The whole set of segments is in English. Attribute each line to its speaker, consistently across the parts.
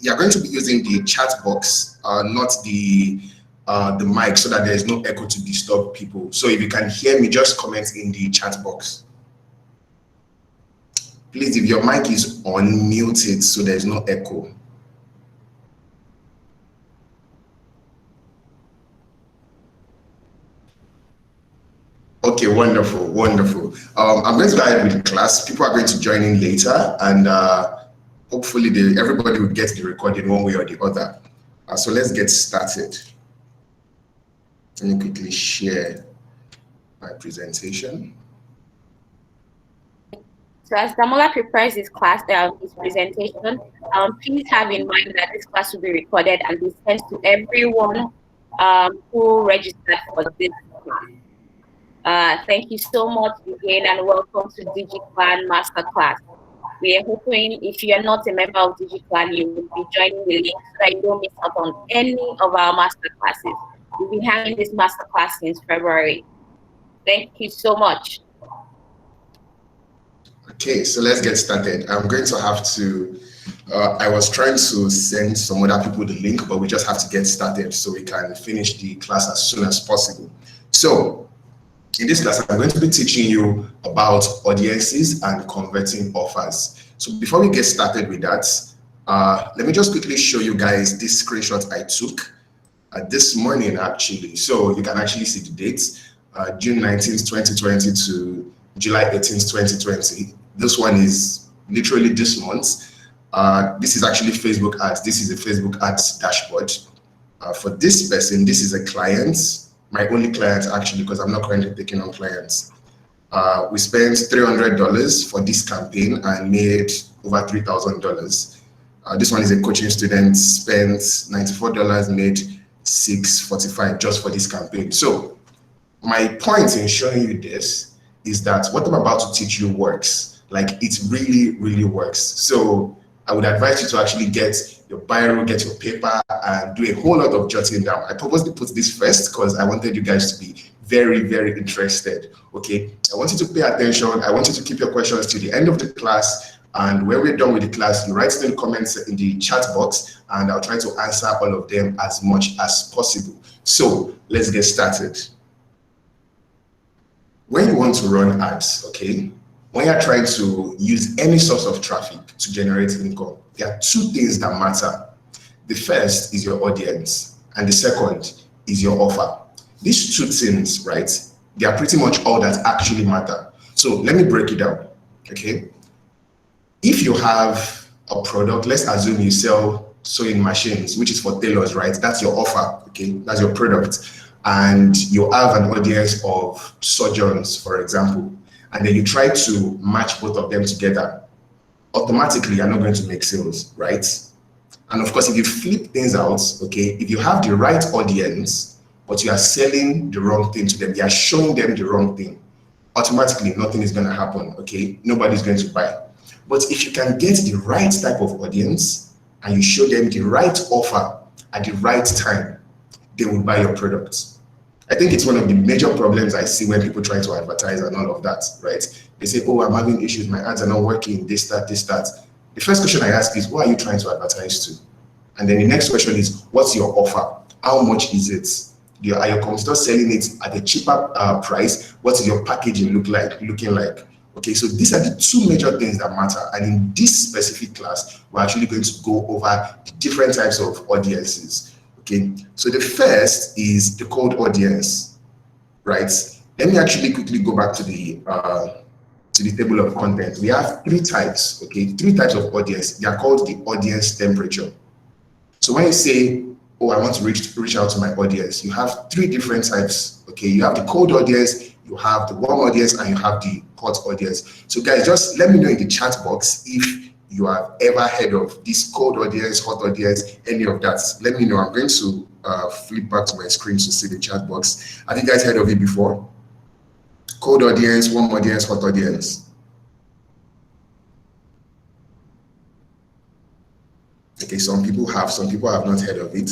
Speaker 1: you're going to be using the chat box, not the mic, so that there is no echo to disturb people. So if you can hear me, just comment in the chat box. Please, if your mic is on, mute it so there's no echo. Okay, wonderful, wonderful. I'm going to go ahead with the class. People are going to join in later, and hopefully everybody will get the recording one way or the other. So let's get started. Let me quickly share my presentation.
Speaker 2: So as Damola prepares his class, his presentation, please have in mind that this class will be recorded and be sent to everyone who registered for this class. Thank you so much again, and welcome to DigiPlan Masterclass. We are hoping if you are not a member of DigiPlan, you will be joining the link so that you don't miss out on any of our masterclasses. We'll be having this masterclass since February. Thank you so much.
Speaker 1: Okay, so let's get started. I'm going to have to, I was trying to send some other people the link, but we just have to get started so we can finish the class as soon as possible. So in this class, I'm going to be teaching you about audiences and converting offers. So before we get started with that, let me just quickly show you guys this screenshot I took this morning, actually. So you can actually see the dates, June 19th, 2020 to July 18th, 2020. This one is literally this month. This is actually Facebook ads. This is a Facebook ads dashboard. For this person, this is a client, my only client actually, because I'm not currently taking on clients. We spent $300 for this campaign and made over $3,000. This one is a coaching student, spent $94, made $645 just for this campaign. So my point in showing you this is that what I'm about to teach you works. Like, it really, really works. So I would advise you to actually get your biro, get your paper, and do a whole lot of jotting down. I purposely put this first because I wanted you guys to be very, very interested. Okay, I want you to pay attention. I want you to keep your questions to the end of the class. And when we're done with the class, you write in the comments in the chat box, and I'll try to answer all of them as much as possible. So let's get started. When you want to run ads, okay, when you're trying to use any source of traffic to generate income, there are two things that matter. The first is your audience, and the second is your offer. These two things, right, they are pretty much all that actually matter. So let me break it down, okay? If you have a product, let's assume you sell sewing machines, which is for tailors, right? That's your offer, okay? That's your product. And you have an audience of surgeons, for example, and then you try to match both of them together, automatically you're not going to make sales, right? And of course, if you flip things out, okay, if you have the right audience, but you are selling the wrong thing to them, you are showing them the wrong thing, automatically nothing is going to happen, okay? Nobody's going to buy. But if you can get the right type of audience and you show them the right offer at the right time, they will buy your products. I think it's one of the major problems I see when people try to advertise and all of that, right? They say, oh, I'm having issues, my ads are not working, this, that. The first question I ask is, who are you trying to advertise to? And then the next question is, what's your offer? How much is it? Are your competitors selling it at a cheaper price? What is your packaging looking like? Okay, so these are the two major things that matter. And in this specific class, we're actually going to go over the different types of audiences. Okay, so the first is the cold audience, right? Let me actually quickly go back to the table of contents. We have three types, okay? Three types of audience. They are called the audience temperature. So when you say, oh, I want to reach out to my audience, you have three different types, okay? You have the cold audience, you have the warm audience, and you have the hot audience. So guys, just let me know in the chat box if you have ever heard of this cold audience, hot audience, any of that. Let me know. I'm going to flip back to my screen to see the chat box. Have you guys heard of it before? Cold audience, warm audience, hot audience. Okay, some people have not heard of it.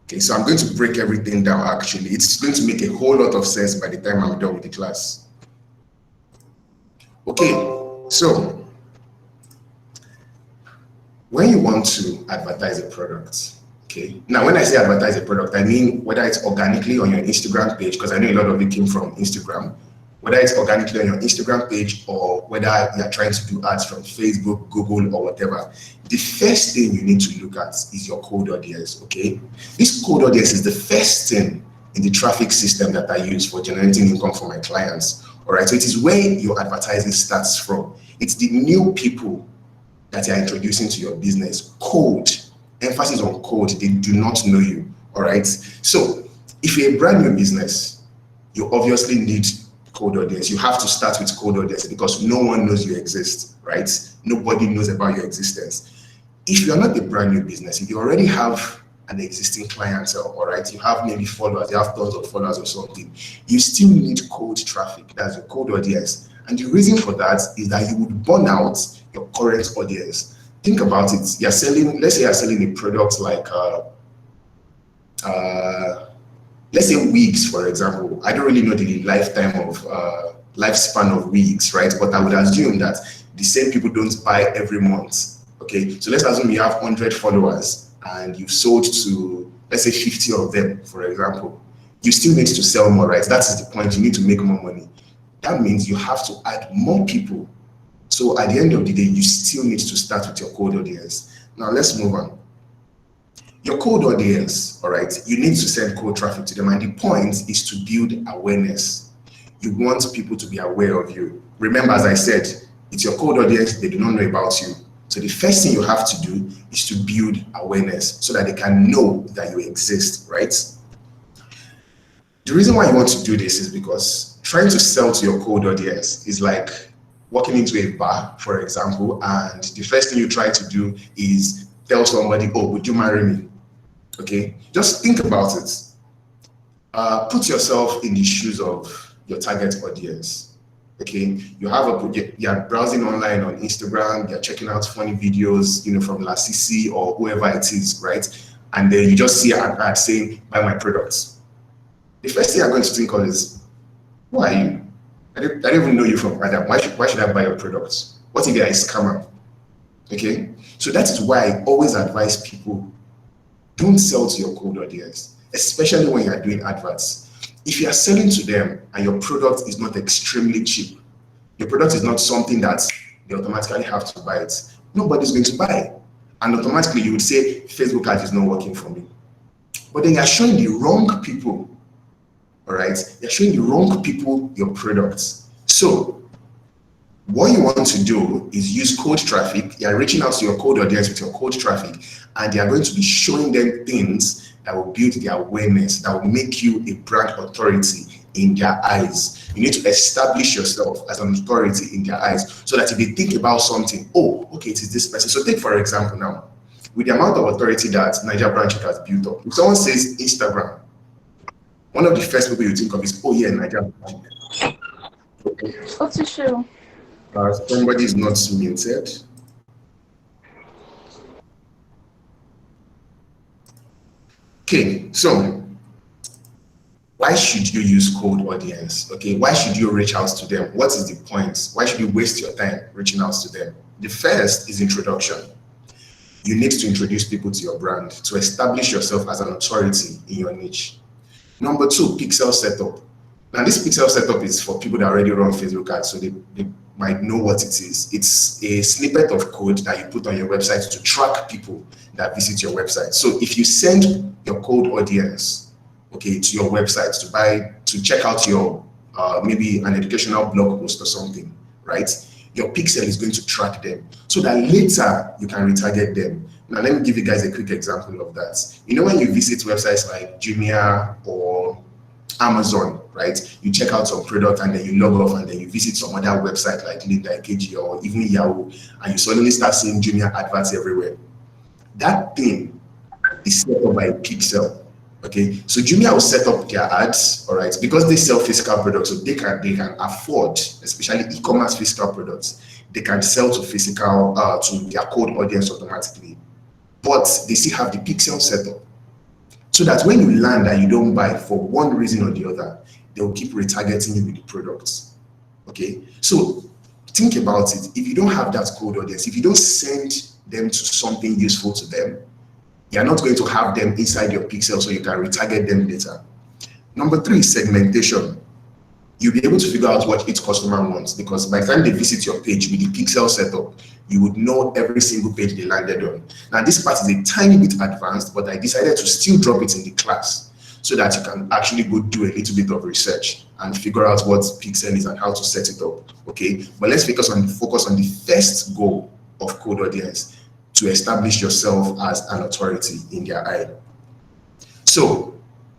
Speaker 1: Okay, so I'm going to break everything down actually. It's going to make a whole lot of sense by the time I'm done with the class. Okay, so When you want to advertise a product, okay, now when I say advertise a product, I mean whether it's organically on your Instagram page, because I know a lot of it came from Instagram, whether it's organically on your Instagram page or whether you're trying to do ads from Facebook, Google, or whatever. The first thing you need to look at is your cold audience, okay? This cold audience is the first thing in the traffic system that I use for generating income for my clients, all right? So it is where your advertising starts from. It's the new people that you're introducing to your business. Cold, emphasis on cold, they do not know you, all right? So if you're a brand new business, you obviously need cold audience. You have to start with cold audience because no one knows you exist, right? Nobody knows about your existence. If you're not a brand new business, if you already have an existing clientele, all right, you have maybe followers, you have tons of followers or something, you still need cold traffic. That's your cold audience. And the reason for that is that you would burn out your current audience. Think about it. You're selling, let's say you're selling a product like let's say wigs, for example. I don't really know the lifespan of wigs, right? But I would assume that the same people don't buy every month. Okay, so let's assume you have 100 followers and you've sold to, let's say, 50 of them, for example. You still need to sell more, right? That is the point. You need to make more money. That means you have to add more people. So at the end of the day, you still need to start with your cold audience. Now let's move on. Your cold audience, all right, you need to send cold traffic to them. And the point is to build awareness. You want people to be aware of you. Remember, as I said, it's your cold audience, they do not know about you. So the first thing you have to do is to build awareness so that they can know that you exist, right? The reason why you want to do this is because trying to sell to your cold audience is like walking into a bar, for example, and the first thing you try to do is tell somebody, oh, would you marry me? Okay, just think about it. Put yourself in the shoes of your target audience. Okay, you're browsing online on Instagram, you're checking out funny videos, from Lasisi or whoever it is, right? And then you just see an ad saying, buy my products. The first thing you're going to think of is, who are you? I don't even know you from Adam. Why should I buy your products? What if you're a scammer? Okay, so that is why I always advise people, don't sell to your cold audience, especially when you're doing adverts. If you are selling to them and your product is not extremely cheap, your product is not something that they automatically have to buy it, nobody's going to buy. And automatically you would say, Facebook ad is not working for me. But then you're showing the wrong people, all right? You're showing the wrong people your products. So what you want to do is use cold traffic. You're reaching out to your cold audience with your cold traffic, and you're going to be showing them things that will build their awareness, that will make you a brand authority in their eyes. You need to establish yourself as an authority in their eyes so that if they think about something, oh, okay, it is this person. So take, for example, now, with the amount of authority that Niger Branch has built up, if someone says Instagram, one of the first people you think of is, oh yeah, Niger Branch.
Speaker 3: What's the show?
Speaker 1: Somebody is not muted. Okay, so why should you use cold audience? Okay, why should you reach out to them? What is the point? Why should you waste your time reaching out to them? The first is introduction. You need to introduce people to your brand to establish yourself as an authority in your niche. Number two, pixel setup. Now, this pixel setup is for people that already run Facebook ads, so they might know what it is. It's a snippet of code that you put on your website to track people that visit your website. So if you send your cold audience, okay, to your website to check out your maybe an educational blog post or something, right? Your pixel is going to track them so that later you can retarget them. Now, let me give you guys a quick example of that. You know, when you visit websites like Jumia or Amazon, right? You check out some product and then you log off and then you visit some other website like Linda KG or even Yahoo, and you suddenly start seeing Jumia adverts everywhere. That thing is set up by a pixel. Okay, so Jumia will set up their ads, all right, because they sell physical products, so they can afford, especially e-commerce physical products, they can sell to physical to their cold audience automatically, but they still have the pixel setup, so that when you land and you don't buy for one reason or the other, they will keep retargeting you with the products. Okay, so think about it. If you don't have that cold audience, if you don't send them to something useful to them. You're not going to have them inside your pixel so you can retarget them later. Number 3, segmentation. You'll be able to figure out what each customer wants, because by the time they visit your page with the pixel setup, you would know every single page they landed on. Now, this part is a tiny bit advanced, but I decided to still drop it in the class so that you can actually go do a little bit of research and figure out what pixel is and how to set it up. Okay, but let's focus on the first goal of cold audience, to establish yourself as an authority in their eye. So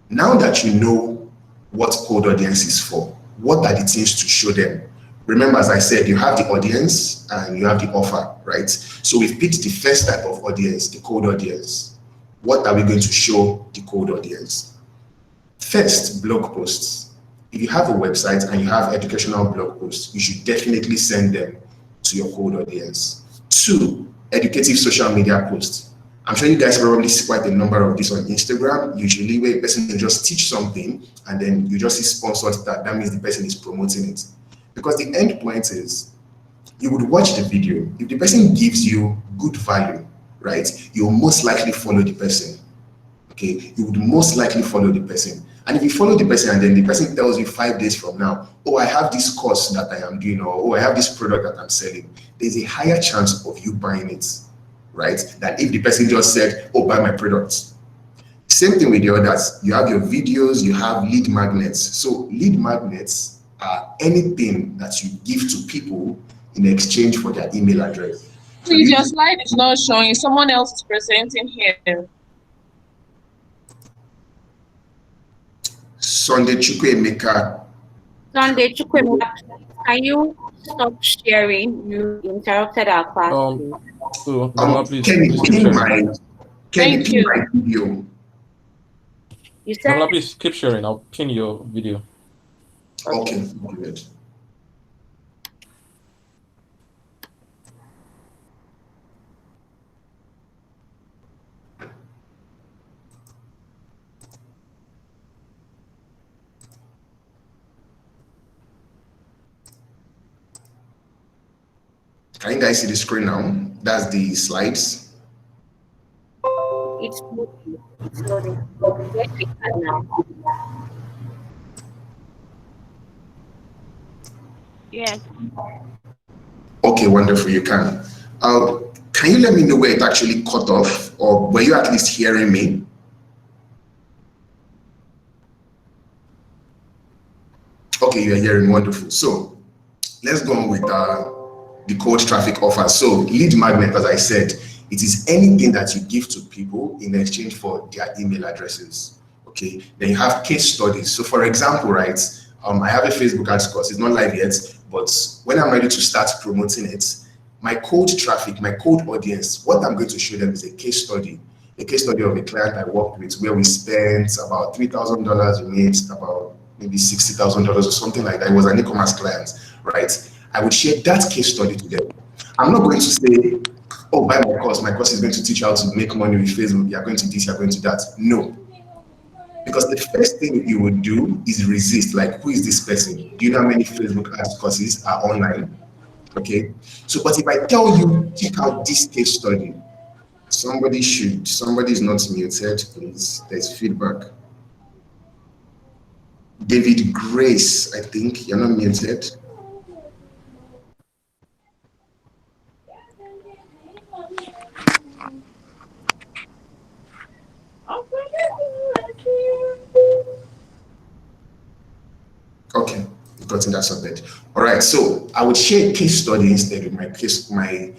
Speaker 1: now that you know what cold audience is for, what are the things to show them? Remember, as I said, you have the audience and you have the offer, right? So we've picked the first type of audience, the cold audience. What are we going to show the cold audience? First, blog posts. If you have a website and you have educational blog posts, you should definitely send them to your cold audience. 2, educative social media posts. I'm sure you guys probably see quite a number of these on Instagram, usually where a person will just teach something and then you just see sponsored that means the person is promoting it. Because the end point is, you would watch the video. If the person gives you good value, right, you'll most likely follow the person. Okay, you would most likely follow the person. And if you follow the person and then the person tells you 5 days from now, oh, I have this course that I am doing, or oh, I have this product that I'm selling, there's a higher chance of you buying it, right? Than if the person just said, oh, buy my products. Same thing with the others. You have your videos, you have lead magnets. So lead magnets are anything that you give to people in exchange for their email address.
Speaker 3: Please, your slide is not showing. Someone else is presenting here.
Speaker 1: Sunday Chukwemeka.
Speaker 2: Sunday Chukwemeka, can you stop sharing? You interrupted our class.
Speaker 1: Can you pin my video?
Speaker 2: You said,
Speaker 4: please keep sharing. I'll pin your video.
Speaker 1: Okay, good. Can you guys see the screen now? That's the slides.
Speaker 2: it's loading. Let's take that now. Yes.
Speaker 1: Okay, wonderful, you can. Can you let me know where it actually cut off, or were you at least hearing me? Okay, you're hearing, wonderful. So let's go on with the cold traffic offer. So lead magnet, as I said, it is anything that you give to people in exchange for their email addresses. Okay, then you have case studies. So for example, right, I have a Facebook ads course. It's not live yet, but when I'm ready to start promoting it, my cold traffic, my cold audience, what I'm going to show them is a case study of a client I worked with where we spent about $3,000, we made about maybe $60,000 or something like that. It was an e-commerce client, right? I would share that case study to them. I'm not going to say, oh, buy my course is going to teach you how to make money with Facebook, you're going to this, you're going to that. No. Because the first thing you would do is resist, like, who is this person? Do you know how many Facebook ads courses are online? Okay. So, but if I tell you, check out this case study, somebody is not muted, please. There's feedback. David Grace, I think, you're not muted. Okay, you've gotten that sorted. All right, so I would share a case study instead with my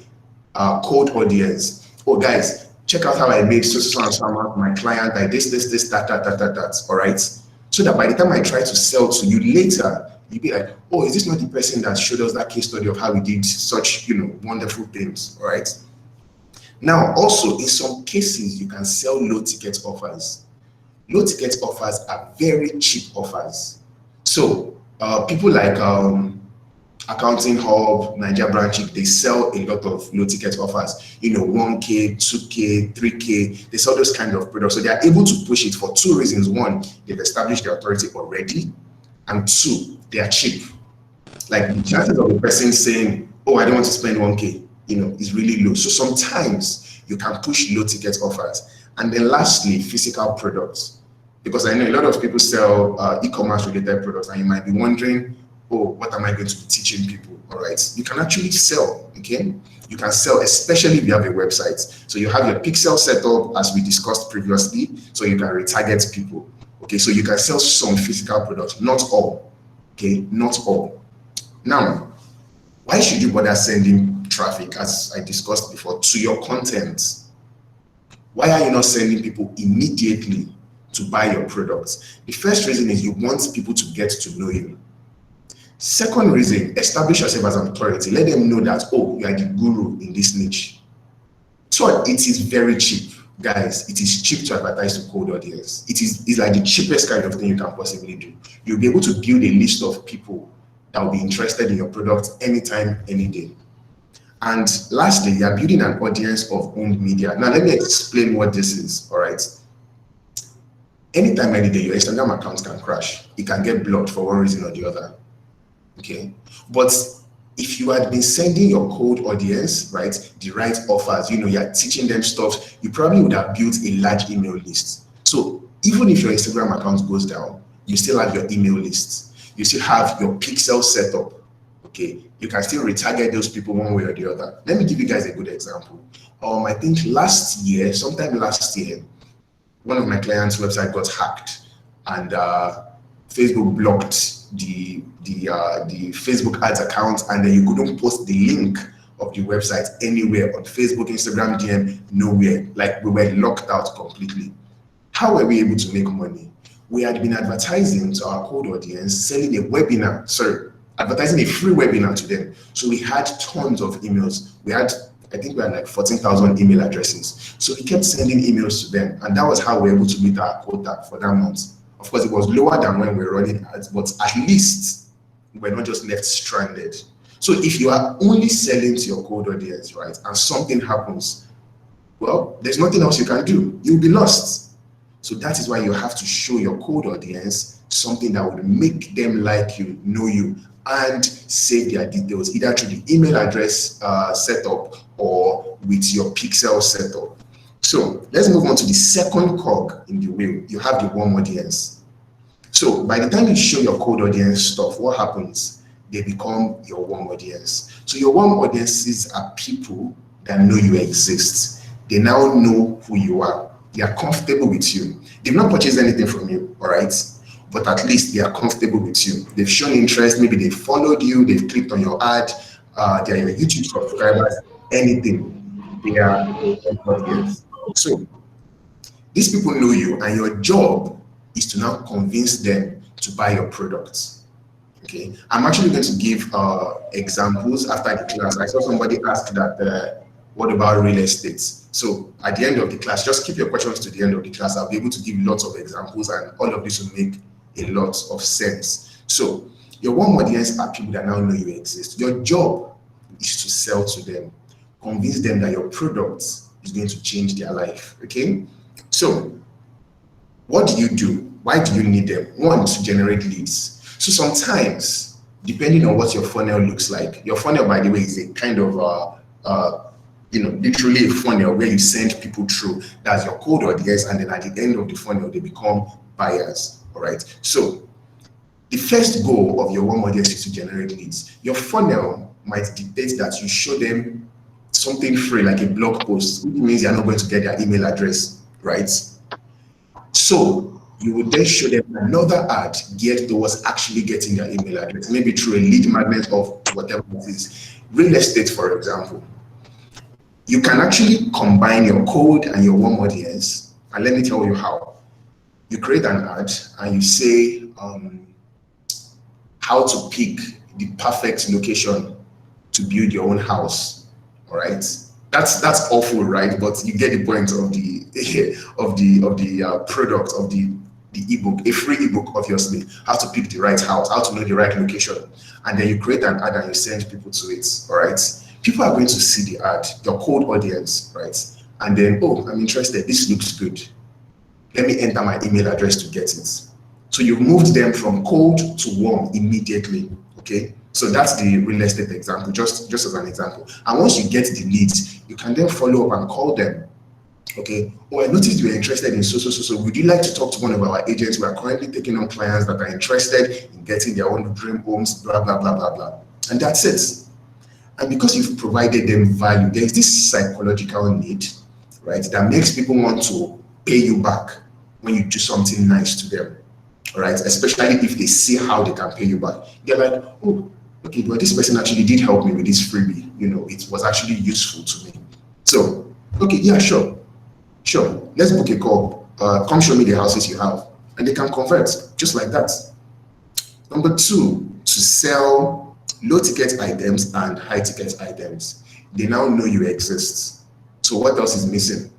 Speaker 1: cold audience. Oh, guys, check out how I made so and so amount my client. I this, that. All right, so that by the time I try to sell to you later, you'll be like, oh, is this not the person that showed us that case study of how we did such, wonderful things? All right. Now, also in some cases, you can sell low ticket offers. Low ticket offers are very cheap offers. So people like Accounting Hub, Nigeria Branch, they sell a lot of low ticket offers, 1K, 2K, 3K, they sell those kind of products. So they are able to push it for 2 reasons. 1, they've established their authority already, and 2, they are cheap. Like the chances of a person saying, oh, I don't want to spend 1K is really low. So sometimes you can push low ticket offers. And then lastly, physical products. Because I know a lot of people sell e-commerce related products, and you might be wondering, oh, what am I going to be teaching people? All right, you can actually sell, okay? You can sell, especially if you have a website. So you have your pixel setup as we discussed previously, so you can retarget people. Okay, so you can sell some physical products, not all, okay, not all. Now, why should you bother sending traffic, as I discussed before, to your content? Why are you not sending people immediately to buy your products? The first reason is you want people to get to know you. Second reason, establish yourself as an authority. Let them know that, oh, you are the guru in this niche. Third, it is very cheap. Guys, it is cheap to advertise to cold audience. It's like the cheapest kind of thing you can possibly do. You'll be able to build a list of people that will be interested in your product anytime, any day. And lastly, you are building an audience of owned media. Now, let me explain what this is, all right? Anytime, any day, your Instagram account can crash. It can get blocked for one reason or the other, okay? But if you had been sending your cold audience, right, the right offers, you're teaching them stuff, you probably would have built a large email list. So even if your Instagram account goes down, you still have your email list. You still have your pixel setup, okay? You can still retarget those people one way or the other. Let me give you guys a good example. I think sometime last year, one of my clients' website got hacked, and Facebook blocked the Facebook ads account, and then you couldn't post the link of the website anywhere on Facebook, Instagram, DM, nowhere. Like, we were locked out completely. How were we able to make money? We had been advertising to our cold audience, selling advertising a free webinar to them. So we had tons of emails. I think we had like 14,000 email addresses. So we kept sending emails to them, and that was how we were able to meet our quota for that month. Of course, it was lower than when we were running ads, but at least we're not just left stranded. So if you are only selling to your cold audience, right, and something happens, well, there's nothing else you can do. You'll be lost. So that is why you have to show your cold audience something that would make them like you, know you, and save their details, either through the email address setup or with your pixel setup. So let's move on to the second cog in the wheel. You have the warm audience. So by the time you show your cold audience stuff, what happens? They become your warm audience. So your warm audiences are people that know you exist. They now know who you are. They are comfortable with you. They've not purchased anything from you, all right? But at least they are comfortable with you. They've shown interest. Maybe they followed you. They've clicked on your ad. They are your YouTube subscribers. Anything. They are your audience. So these people know you, and your job is to now convince them to buy your products. Okay, I'm actually going to give examples after the class. I saw somebody ask that, what about real estate? So at the end of the class, just keep your questions to the end of the class. I'll be able to give lots of examples, and all of this will make a lot of sense. So your warm audience are people that now know you exist. Your job is to sell to them, convince them that your product is going to change their life. Okay, so what do? Why do you need them? One, to generate leads. So sometimes, depending on what your funnel looks like, your funnel, by the way, is a kind of literally a funnel where you send people through. That's your cold audience, and then at the end of the funnel, they become buyers. All right. So the first goal of your warm audience is to generate leads. Your funnel might dictate that you show them something free, like a blog post, which means you're not going to get their email address, right? So you would then show them another ad geared towards actually getting their email address, maybe through a lead magnet of whatever it is. Real estate, for example. You can actually combine your cold and your warm audience, and let me tell you how. You create an ad and you say how to pick the perfect location to build your own house. All right, that's awful, right? But you get the point of the product of the ebook, a free ebook, obviously. How to pick the right house, how to know the right location, and then you create an ad and you send people to it. All right, people are going to see the ad, your cold audience, right? And then, oh, I'm interested. This looks good. Let me enter my email address to get it. So you've moved them from cold to warm immediately. Okay. So that's the real estate example, just as an example. And once you get the leads, you can then follow up and call them. Okay. Oh, I noticed you are interested in so. Would you like to talk to one of our agents? We are currently taking on clients that are interested in getting their own dream homes, blah, blah, blah, blah, blah. And that's it. And because you've provided them value, there is this psychological need, right, that makes people want to pay you back when you do something nice to them, all right? Especially if they see how they can pay you back. They're like, oh, okay, well, this person actually did help me with this freebie. You know, it was actually useful to me. So, okay, yeah, sure. Let's book a call. Come show me the houses you have. And they can convert just like that. Number two, to sell low ticket items and high ticket items. They now know you exist. So what else is missing?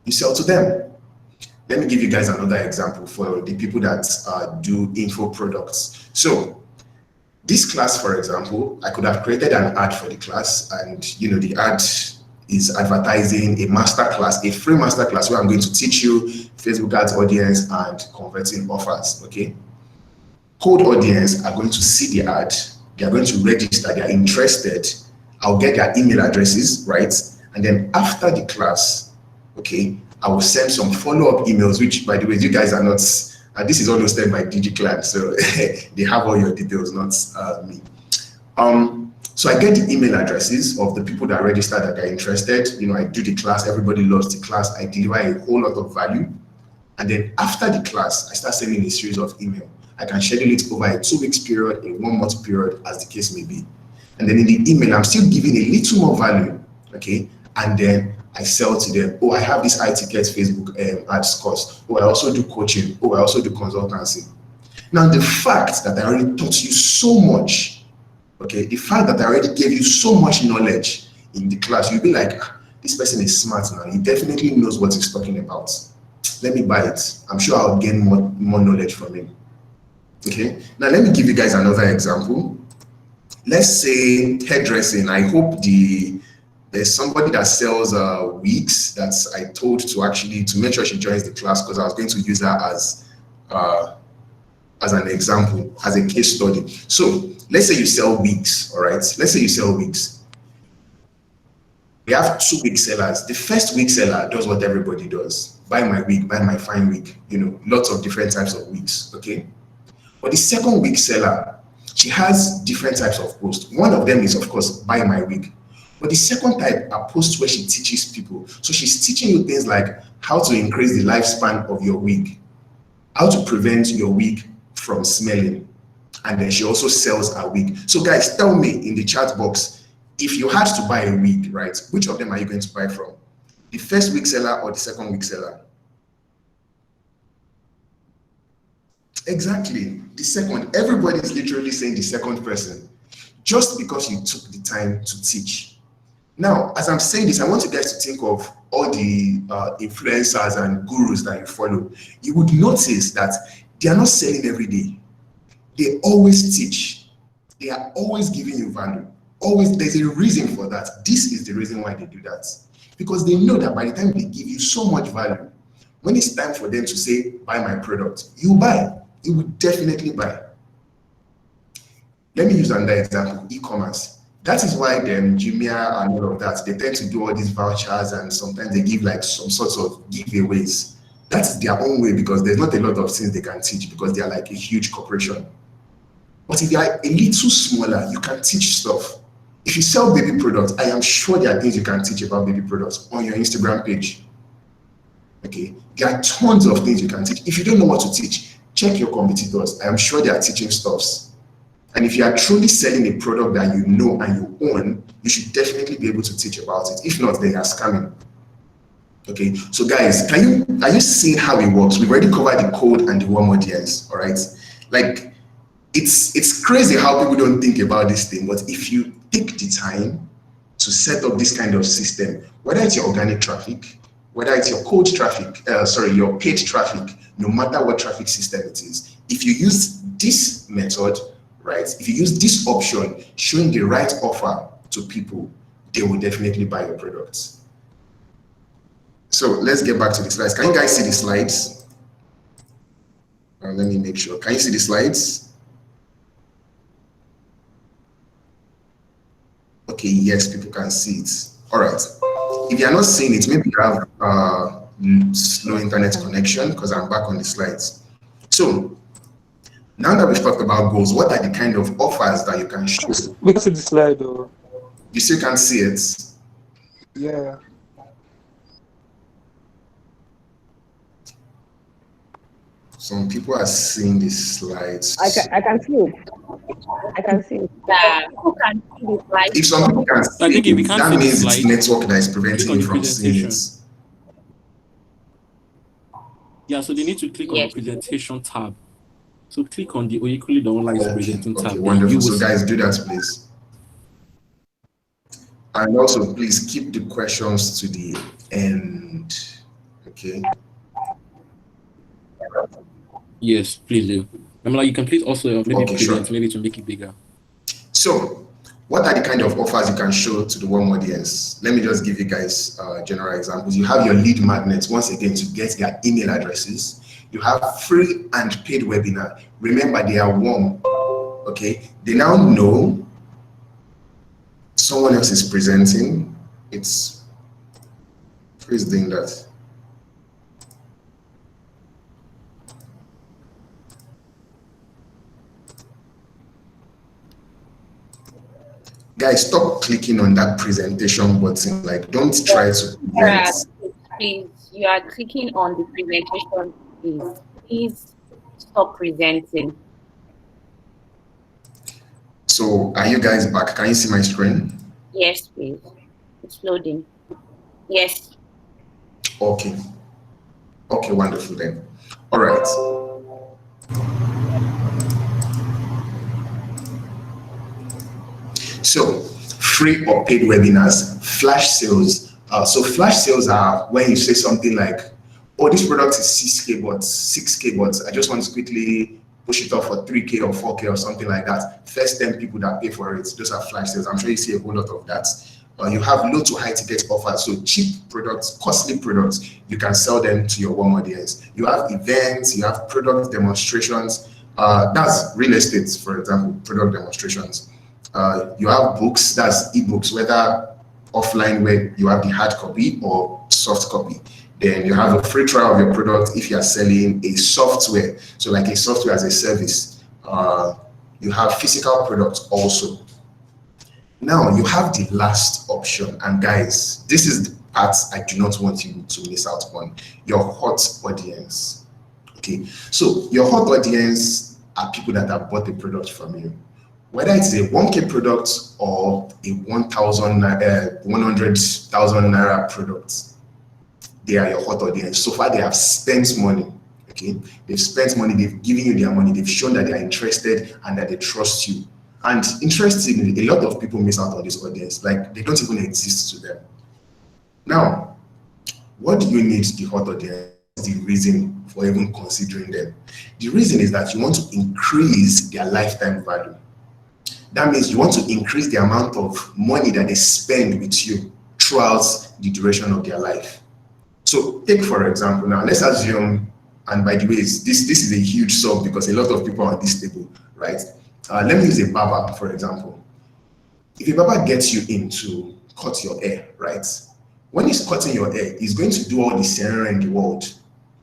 Speaker 1: You sell to them. Let me give you guys another example for the people that do info products. So this class, for example, I could have created an ad for the class, and the ad is advertising a master class, a free master class where I'm going to teach you Facebook ads audience and converting offers. Okay. Cold audience are going to see the ad, they are going to register, they are interested. I'll get their email addresses, right? And then after the class, okay, I will send some follow-up emails, which, by the way, you guys are not, this is all hosted by DigiClan, so they have all your details, not me. So I get the email addresses of the people that registered that are interested. I do the class, everybody loves the class, I deliver a whole lot of value. And then after the class, I start sending a series of emails. I can schedule it over a 2 weeks period, a 1 month period, as the case may be. And then in the email, I'm still giving a little more value, okay? And then I sell to them, oh, I have this high ticket Facebook ads course. Oh, I also do coaching. Oh, I also do consultancy. Now, the fact that I already taught you so much, okay, the fact that I already gave you so much knowledge in the class, you'll be like, this person is smart now. He definitely knows what he's talking about. Let me buy it. I'm sure I'll gain more knowledge from him. Okay, now let me give you guys another example. Let's say hairdressing. I hope there's somebody that sells wigs that I told to make sure she joins the class, because I was going to use her as an example, as a case study. So let's say you sell wigs, all right? Let's say you sell wigs. We have 2 wig sellers. The first wig seller does what everybody does. Buy my wig, buy my fine wig, lots of different types of wigs, okay? But the second wig seller, she has different types of posts. One of them is, of course, buy my wig. But the second type are posts where she teaches people. So she's teaching you things like how to increase the lifespan of your wig, how to prevent your wig from smelling. And then she also sells a wig. So guys, tell me in the chat box, if you had to buy a wig, right, which of them are you going to buy from? The first wig seller or the second wig seller? Exactly, the second. Everybody is literally saying the second person, just because you took the time to teach. Now, as I'm saying this, I want you guys to think of all the influencers and gurus that you follow. You would notice that they are not selling every day. They always teach. They are always giving you value. Always, there's a reason for that. This is the reason why they do that. Because they know that by the time they give you so much value, when it's time for them to say, buy my product, you buy. You would definitely buy. Let me use another example, e-commerce. That is why them Jumia and all of that, they tend to do all these vouchers, and sometimes they give like some sorts of giveaways. That's their own way, because there's not a lot of things they can teach, because they are like a huge corporation. But if you are a little smaller, you can teach stuff. If you sell baby products, I am sure there are things you can teach about baby products on your Instagram page. Okay, there are tons of things you can teach. If you don't know what to teach, check your competitors. I am sure they are teaching stuffs. And if you are truly selling a product that you know and you own, you should definitely be able to teach about it. If not, they are scamming. Okay, so guys, are you seeing how it works? We've already covered the cold and the warm audience, all right? Like, it's crazy how people don't think about this thing, but if you take the time to set up this kind of system, whether it's your organic traffic, whether it's your cold traffic, your paid traffic, no matter what traffic system it is, if you use this method, right, if you use this option, showing the right offer to people, they will definitely buy your products. So let's get back to the slides. Can you guys see the slides? Let me make sure. Can you see the slides? Okay, yes, people can see it. All right. If you are not seeing it, maybe you have slow internet connection, because I'm back on the slides. So now that we've talked about goals, what are the kind of offers that you can show?
Speaker 5: We can see the slide though.
Speaker 1: You still can't see it.
Speaker 5: Yeah.
Speaker 1: Some people are seeing the slides.
Speaker 6: I can see it. I can see it.
Speaker 2: People can see the slide.
Speaker 1: If some people can see
Speaker 4: I think if we
Speaker 1: it,
Speaker 4: can't
Speaker 1: that
Speaker 4: see the
Speaker 1: means it's
Speaker 4: slide,
Speaker 1: network that is
Speaker 4: click
Speaker 1: preventing
Speaker 4: on
Speaker 1: you
Speaker 4: the
Speaker 1: from seeing
Speaker 4: presentation.
Speaker 1: it.
Speaker 4: Yeah, so they need to click on the
Speaker 2: Yes.
Speaker 4: presentation tab. So click on the equally the online is presenting tab.
Speaker 1: Okay,
Speaker 4: then
Speaker 1: wonderful.
Speaker 4: you will
Speaker 1: So
Speaker 4: see.
Speaker 1: guys, do that, please. And also, please keep the questions to the end. Okay.
Speaker 4: Yes, please do. I'm like, you can please also maybe
Speaker 1: Okay,
Speaker 4: present,
Speaker 1: sure.
Speaker 4: maybe to make it bigger.
Speaker 1: So, what are the kind of offers you can show to the warm audience? Let me just give you guys general examples. You have your lead magnets, once again, to get their email addresses. You have free and paid webinar. Remember, they are warm. Okay. They now know someone else is presenting. It's who is doing that? Guys, stop clicking on that presentation button. Like, don't try to present.
Speaker 2: Please, you are clicking on the presentation. Please stop presenting.
Speaker 1: So, are you guys back? Can you see my screen?
Speaker 2: Yes, please. It's loading. Yes.
Speaker 1: Okay. Okay, wonderful then. All right. So, free or paid webinars, flash sales. So flash sales are when you say something like, oh, this product is 6K but 6K but I just want to quickly push it off for 3K or 4K or something like that. First 10 people that pay for it, those are flash sales. I'm sure you see a whole lot of that. You have low to high ticket offers, so cheap products, costly products, you can sell them to your warm audience. You have events, you have product demonstrations. That's real estate, for example, product demonstrations. You have books, that's ebooks, whether offline where you have the hard copy or soft copy. Then you have a free trial of your product if you are selling a software. So like a software as a service. You have physical products also. Now you have the last option. And guys, this is the part I do not want you to miss out on. Your hot audience. Okay, so your hot audience are people that have bought the product from you. Whether it's a 1K product or a 100,000 naira product, they are your hot audience. So far, they have spent money. Okay, they've spent money, they've given you their money, they've shown that they are interested and that they trust you. And interestingly, a lot of people miss out on this audience, like they don't even exist to them. Now, what do you need the hot audience? The reason for even considering them. The reason is that you want to increase their lifetime value. That means you want to increase the amount of money that they spend with you throughout the duration of their life. So take for example now, let's assume, and by the way, this is a huge sum because a lot of people are on this table, right? Let me use a barber, for example. If a barber gets you in to cut your hair, right? When he's cutting your hair, he's going to do all the ceremony in the world,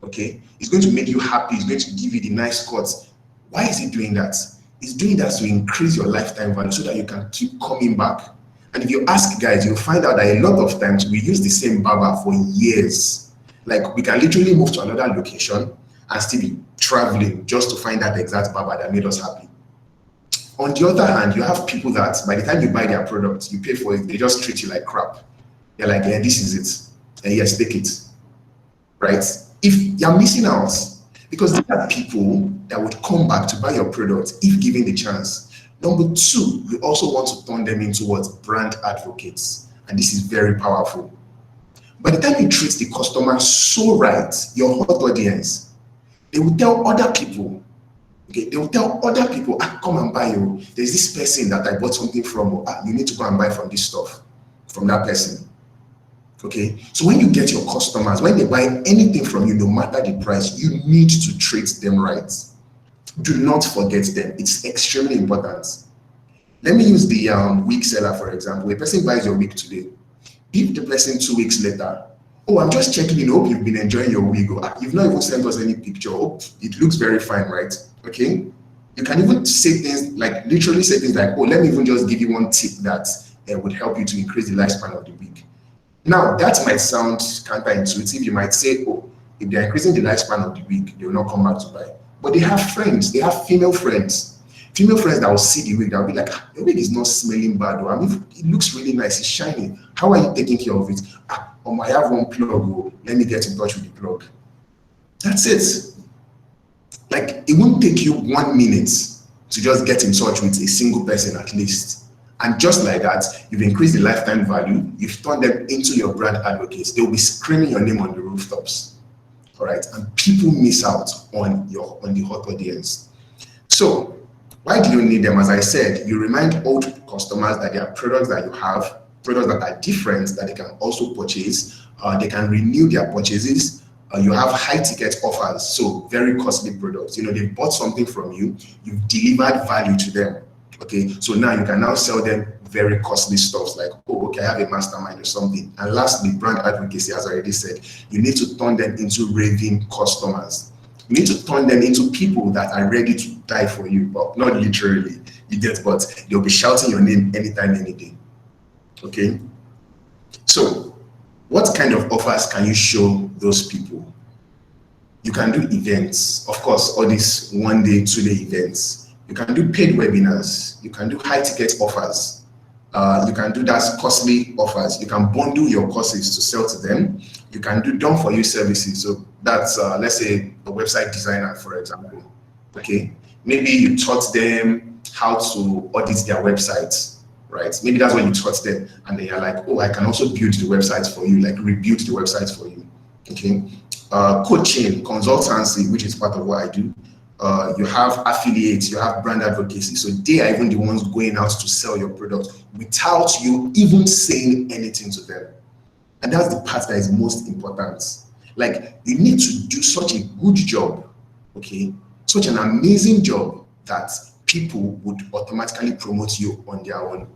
Speaker 1: okay? He's going to make you happy, he's going to give you the nice cuts. Why is he doing that? He's doing that to increase your lifetime value so that you can keep coming back. And if you ask guys, you'll find out that a lot of times we use the same barber for years. Like we can literally move to another location and still be traveling just to find that exact barber that made us happy. On the other hand, you have people that by the time you buy their product, you pay for it, they just treat you like crap. They're like, yeah, this is it. And yes, take it. Right? If you're missing out, because there are people that would come back to buy your product if given the chance. Number two, you also want to turn them into what? Brand advocates. And this is very powerful. By the time you treat the customer so right, your hot audience, they will tell other people, okay, they will tell other people, come and buy you. There's this person that I bought something from, you need to go and buy from this stuff, from that person. Okay, so when you get your customers, when they buy anything from you, no matter the price, you need to treat them right. Do not forget them. It's extremely important. Let me use the wig seller, for example. A person buys your wig today. If the person 2 weeks later, oh, I'm just checking in, hope you've been enjoying your wig. You've not even sent us any picture. Oh, it looks very fine, right? Okay. You can even say things like, literally say things like, oh, let me even just give you one tip that would help you to increase the lifespan of the wig. Now, that might sound counterintuitive. You might say, oh, if they're increasing the lifespan of the wig, they will not come back to buy. But they have friends, they have female friends that will see the wig, that will be like, your wig is not smelling bad. I mean, it looks really nice, it's shining. How are you taking care of it? I have one plug, oh, let me get in touch with the plug. That's it. Like, it won't take you 1 minute to just get in touch with a single person at least. And just like that, you've increased the lifetime value, you've turned them into your brand advocates. They'll be screaming your name on the rooftops. All right, and people miss out on the hot audience. So why do you need them? As I said, you remind old customers that there are products that you have, products that are different that they can also purchase. They can renew their purchases. You have high ticket offers, so very costly products. You know, they bought something from you, you've delivered value to them. Okay, so now you can now sell them very costly stuff like, oh, okay, I have a mastermind or something. And lastly, brand advocacy, as I already said, you need to turn them into raving customers. You need to turn them into people that are ready to die for you. Well, not literally, you get, but they'll be shouting your name anytime, any day. Okay, so what kind of offers can you show those people? You can do events, of course, all these 1 day, 2 day events. You can do paid webinars. You can do high ticket offers. You can do that costly offers. You can bundle your courses to sell to them. You can do done for you services. So that's, let's say, a website designer, for example. Okay, maybe you taught them how to audit their websites, right? Maybe that's what you taught them, and they are like, oh, I can also build the websites for you, like rebuild the websites for you. Okay, coaching, consultancy, which is part of what I do. You have affiliates, you have brand advocacy. So they are even the ones going out to sell your product without you even saying anything to them. And that's the part that is most important. Like, you need to do such a good job, okay? Such an amazing job that people would automatically promote you on their own.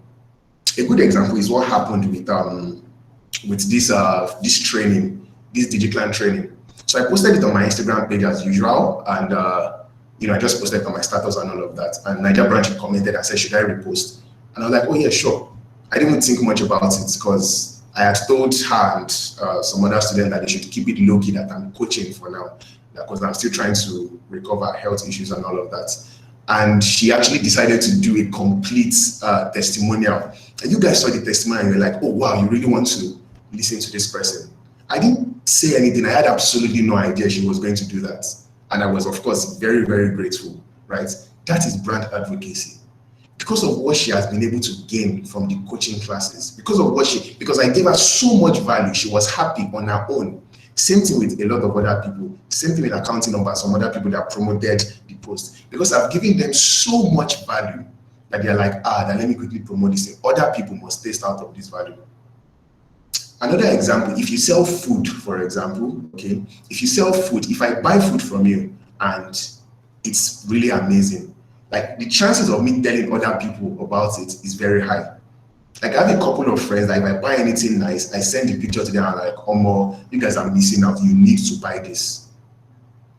Speaker 1: A good example is what happened with this training, this digital training. So I posted it on my Instagram page as usual, and I just posted it on my status and all of that. And Niger Branch commented and said, should I repost? And I was like, oh yeah, sure. I didn't think much about it because I had told her and some other students that they should keep it low-key, that I'm coaching for now, because I'm still trying to recover health issues and all of that. And she actually decided to do a complete testimonial. And you guys saw the testimonial and you're like, oh wow, you really want to listen to this person. I didn't say anything. I had absolutely no idea she was going to do that. And I was, of course, very, very grateful, right? That is brand advocacy. Because of what she has been able to gain from the coaching classes, because I gave her so much value, she was happy on her own. Same thing with a lot of other people. Same thing with accounting numbers, some other people that promoted the post. Because I've given them so much value that they're like, then let me quickly promote this thing. Other people must taste out of this value. Another example, if you sell food, for example, okay, if you sell food, if I buy food from you and it's really amazing, like the chances of me telling other people about it is very high. Like I have a couple of friends that if I buy anything nice, I send the picture to them and I'm like, oh, you guys are missing out. You need to buy this.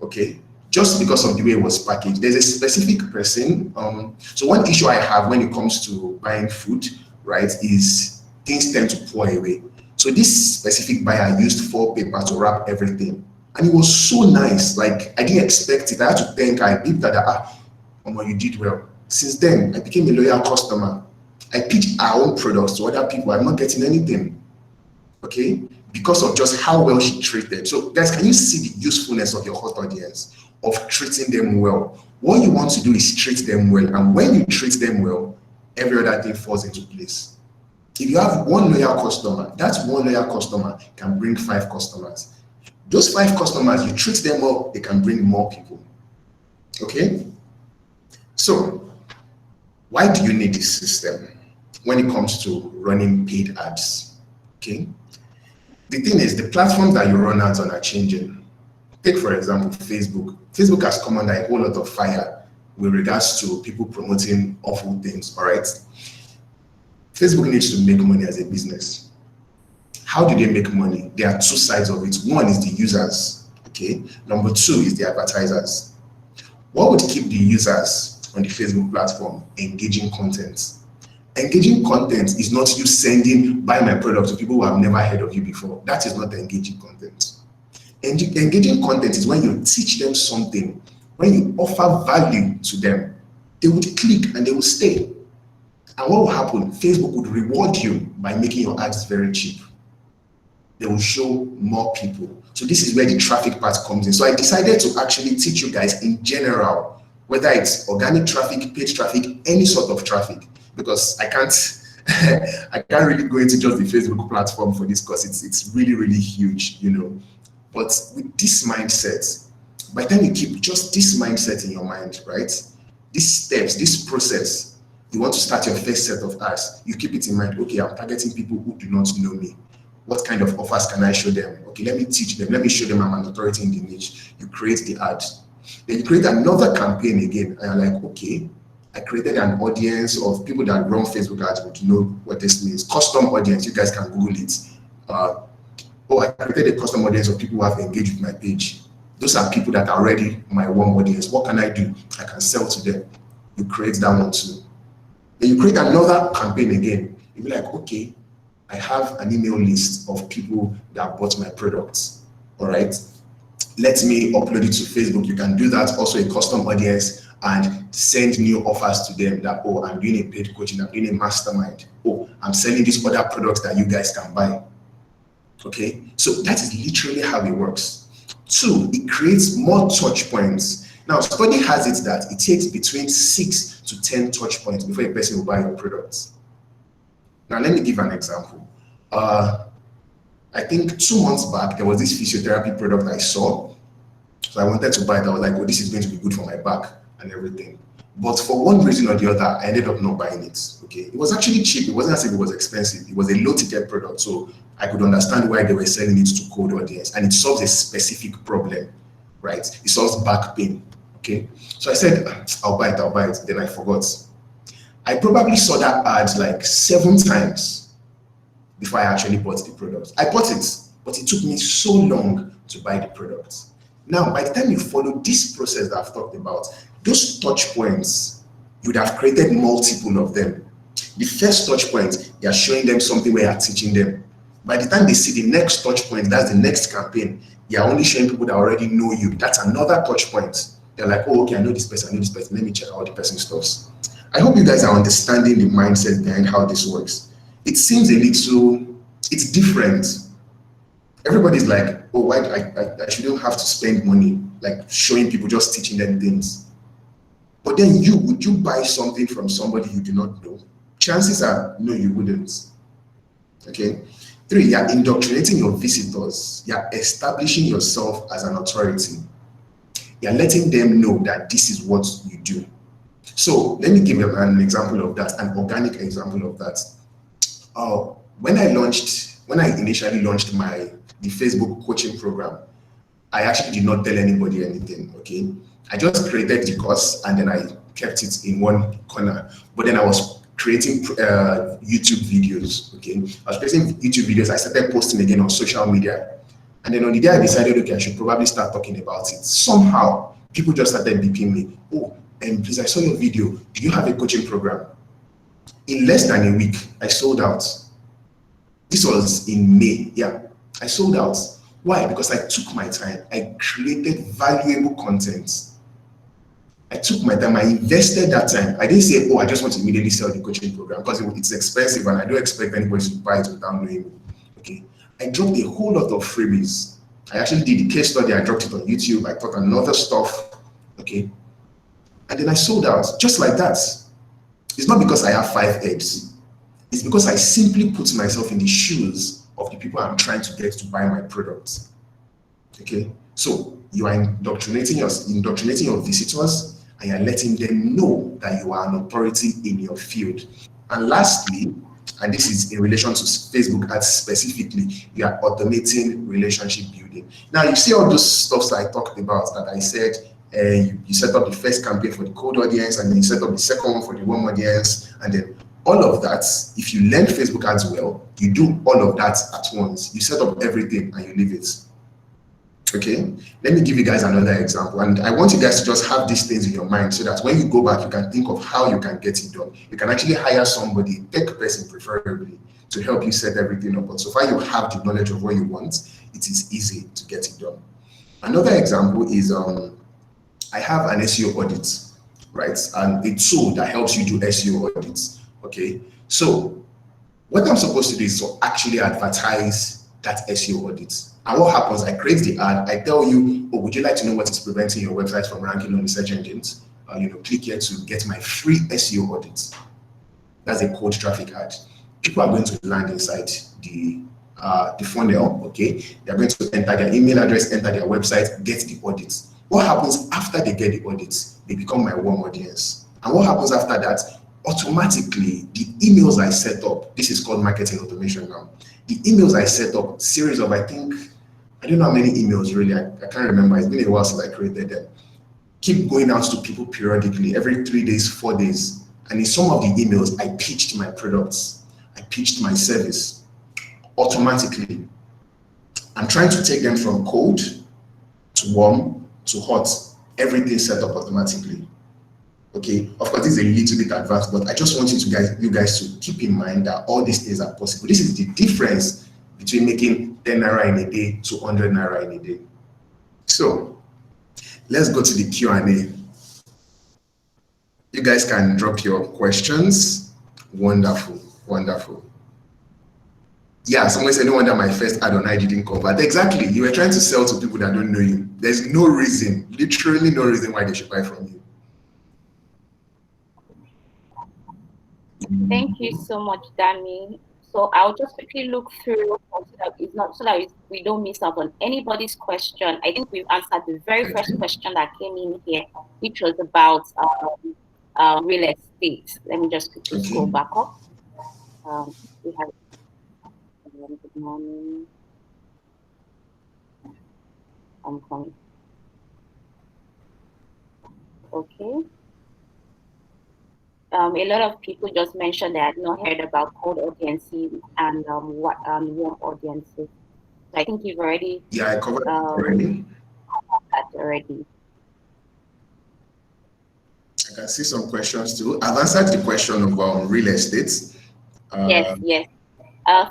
Speaker 1: Okay, just because of the way it was packaged. There's a specific person. So one issue I have when it comes to buying food, right, is things tend to pour away. So this specific buyer used 4 paper to wrap everything. And it was so nice. Like I didn't expect it. I had to thank her. I beeped that, you did well. Since then, I became a loyal customer. I pitch our own products to other people. I'm not getting anything, okay? Because of just how well she treated. So guys, can you see the usefulness of your hot audience, of treating them well? What you want to do is treat them well. And when you treat them well, every other thing falls into place. If you have one loyal customer, that one loyal customer can bring 5 customers. Those 5 customers, you treat them well, they can bring more people, okay? So why do you need this system when it comes to running paid ads? Okay, the thing is, the platforms that you run ads on are changing. Take for example Facebook. Facebook has come under a whole lot of fire with regards to people promoting awful things, all right? Facebook needs to make money as a business. How do they make money? There are two sides of it. One is the users, okay? Number two is the advertisers. What would keep the users on the Facebook platform? Engaging content. Engaging content is not you sending buy my product to people who have never heard of you before. That is not the engaging content. Engaging content is when you teach them something, when you offer value to them, they would click and they will stay. And what will happen? Facebook would reward you by making your ads very cheap. They will show more people. So this is where the traffic part comes in. So I decided to actually teach you guys in general, whether it's organic traffic, paid traffic, any sort of traffic, because I can't I can't really go into just the Facebook platform for this course. It's really, really huge, you know. But with this mindset, by the time you keep just this mindset in your mind, right? These steps, this process, you want to start your first set of ads, you keep it in mind. Okay, I'm targeting people who do not know me. What kind of offers can I show them? Okay, let me teach them. Let me show them I'm an authority in the niche. You create the ad. Then you create another campaign again. And you're like, okay, I created an audience of people that run Facebook ads would know what this means. Custom audience, you guys can Google it. I created a custom audience of people who have engaged with my page. Those are people that are already my warm audience. What can I do? I can sell to them. You create that one too. Then you create another campaign again. You'll be like, okay, I have an email list of people that bought my products. All right. Let me upload it to Facebook. You can do that. Also a custom audience and send new offers to them that, oh, I'm doing a paid coaching, I'm doing a mastermind. Oh, I'm selling these other products that you guys can buy. Okay. So that is literally how it works. Two, it creates more touch points. Now, study has it that it takes between 6 to 10 touch points before a person will buy your products. Now, let me give an example. I think 2 months back, there was this physiotherapy product I saw. So I wanted to buy it. I was like, oh, this is going to be good for my back and everything. But for one reason or the other, I ended up not buying it. Okay, it was actually cheap. It wasn't as if it was expensive. It was a low-ticket product, so I could understand why they were selling it to cold audience, and it solves a specific problem, right? It solves back pain. Okay, so I said, I'll buy it. Then I forgot. I probably saw that ad like 7 times before I actually bought the product. I bought it, but it took me so long to buy the product. Now, by the time you follow this process that I've talked about, those touch points, you would have created multiple of them. The first touch point, you're showing them something where you're teaching them. By the time they see the next touch point, that's the next campaign, you're only showing people that already know you. That's another touch point. They're like, oh, okay, I know this person. Let me check out the person's stuff. I hope you guys are understanding the mindset behind how this works. It seems a little, it's different. Everybody's like, oh, why I shouldn't have to spend money, like showing people, just teaching them things. But then would you buy something from somebody you do not know? Chances are, no, you wouldn't. Okay. 3, you're indoctrinating your visitors. You're establishing yourself as an authority. You're letting them know that this is what you do. So let me give you an example of that, an organic example of that. When I initially launched the Facebook coaching program, I actually did not tell anybody anything, okay? I just created the course and then I kept it in one corner. But then I was creating YouTube videos, okay? I was creating YouTube videos. I started posting again on social media. And then on the day I decided, okay, I should probably start talking about it. Somehow, people just started beeping me. Oh, and please, I saw your video. Do you have a coaching program? In less than a week, I sold out. This was in May. Yeah, I sold out. Why? Because I took my time. I created valuable content. I took my time. I invested that time. I didn't say, oh, I just want to immediately sell the coaching program because it's expensive and I don't expect anybody to buy it without knowing me. Okay. I dropped a whole lot of freebies. I actually did the case study. I dropped it on YouTube. I taught another stuff. Okay. And then I sold out just like that. It's not because I have 5 eggs. It's because I simply put myself in the shoes of the people I'm trying to get to buy my products. Okay. So you are indoctrinating your visitors and you're letting them know that you are an authority in your field. And lastly, and this is in relation to Facebook ads specifically, you are automating relationship building. Now, you see all those stuff that I talked about that I said You set up the first campaign for the cold audience, and then you set up the second one for the warm audience, and then all of that. If you learn Facebook ads well, you do all of that at once. You set up everything and you leave it. Okay, let me give you guys another example, and I want you guys to just have these things in your mind so that when you go back, you can think of how you can get it done. You can actually hire somebody, tech person preferably, to help you set everything up. But so far you have the knowledge of what you want, it is easy to get it done. Another example is I have an SEO audit, right? And a tool that helps you do SEO audits. Okay, so what I'm supposed to do is to actually advertise that SEO audit. And what happens, I create the ad, I tell you, oh, would you like to know what is preventing your website from ranking on the search engines? Click here to get my free SEO audit. That's a cold traffic ad. People are going to land inside the funnel, okay? They're going to enter their email address, enter their website, get the audits. What happens after they get the audits? They become my warm audience. And what happens after that? Automatically, the emails I set up, this is called marketing automation now. The emails I set up, series of, I don't know how many emails really, I can't remember. It's been a while since I created them. Keep going out to people periodically, every 3 days, 4 days. And in some of the emails, I pitched my products. I pitched my service automatically. I'm trying to take them from cold to warm to hot, everything set up automatically. Okay, of course, this is a little bit advanced, but I just want you guys to keep in mind that all these things are possible. This is the difference between making 10 naira in a day to 100 naira in a day. So let's go to the Q&A. You guys can drop your questions. Wonderful, wonderful. Yeah, someone said, no wonder my first ad on IG didn't convert. Exactly, you were trying to sell to people that don't know you. There's no reason, literally no reason why they should buy from you.
Speaker 2: Thank you so much, Dami. So I'll just quickly look through so that we don't miss out on anybody's question. I think we've answered the very first question that came in here, which was about real estate. Let me just quickly scroll back up. We have good morning. I'm coming. Okay. A lot of people just mentioned they had not heard about cold audiences and warm audiences. So I think you've already
Speaker 1: I covered that
Speaker 2: already.
Speaker 1: I can see some questions too. I've answered the question about real estate.
Speaker 2: Yes.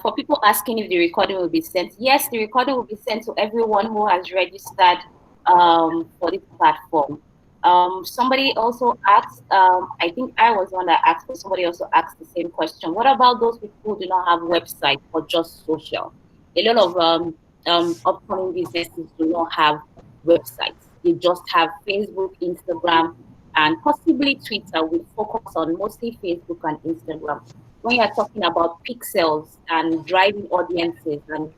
Speaker 2: For people asking if the recording will be sent, yes, the recording will be sent to everyone who has registered for this platform. Somebody also asked, I think I was one that asked, but somebody also asked the same question. What about those people who do not have website or just social? A lot of upcoming businesses do not have websites. They just have Facebook, Instagram, and possibly Twitter, with focus on mostly Facebook and Instagram. When you're talking about pixels and driving audiences, and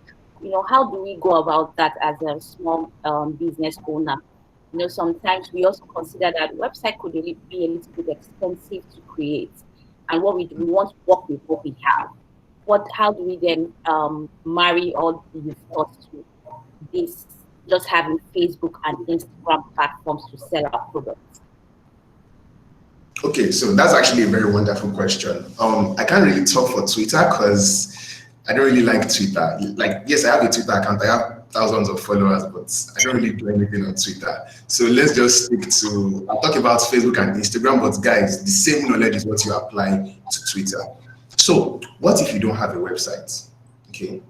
Speaker 2: how do we go about that as a small business owner? Sometimes we also consider that website could be a little bit expensive to create, and what we want to work with what we have. How do we then marry all these thoughts to this, just having Facebook and Instagram platforms to sell our products?
Speaker 1: Okay, so that's actually a very wonderful question. I can't really talk for Twitter because I don't really like Twitter. Like, yes, I have a Twitter account. I have thousands of followers, but I don't really do anything on Twitter. So let's just stick to, I'll talk about Facebook and Instagram, but guys, the same knowledge is what you apply to Twitter. So what if you don't have a website? Okay,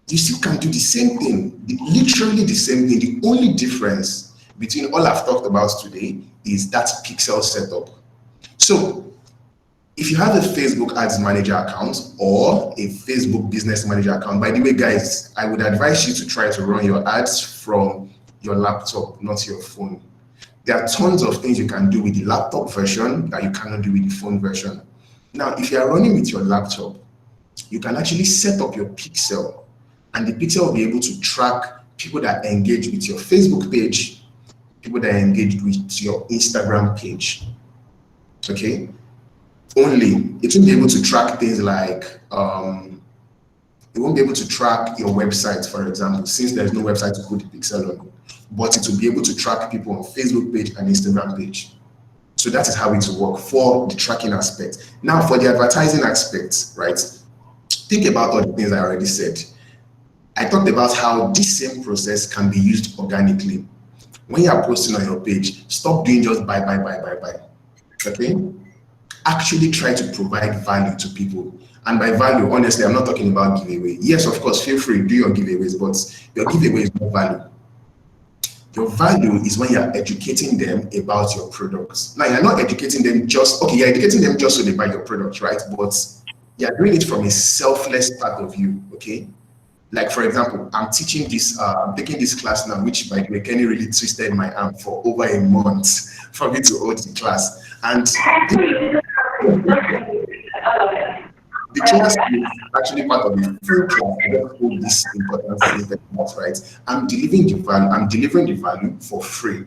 Speaker 1: you still can do the same thing, literally the same thing. The only difference between all I've talked about today is that pixel setup. So if you have a Facebook Ads Manager account or a Facebook Business Manager account, by the way, guys, I would advise you to try to run your ads from your laptop, not your phone. There are tons of things you can do with the laptop version that you cannot do with the phone version. Now, if you are running with your laptop, you can actually set up your pixel, and the pixel will be able to track people that engage with your Facebook page, people that engage with your Instagram page. Okay? Only it won't be able to track things like it won't be able to track your website, for example, since there's no website to put the pixel on. but it will be able to track people on Facebook page and Instagram page. So that is how it will work for the tracking aspect. Now for the advertising aspect, right? Think about all the things I already said. I talked about how this same process can be used organically. When you are posting on your page, stop doing just buy. Okay? Actually try to provide value to people. And by value, honestly, I'm not talking about giveaway. Yes, of course, feel free, do your giveaways, but your giveaway is not value. Your value is when you're educating them about your products. Now, you're not educating them you're educating them just so they buy your products, right? But you're doing it from a selfless part of you, okay? Like, for example, I'm taking this class now, which by the way, Kenny really twisted my arm for over a month for me to hold the class. And the class is actually part of the full class. I don't hold this important class, right? I'm delivering the value for free.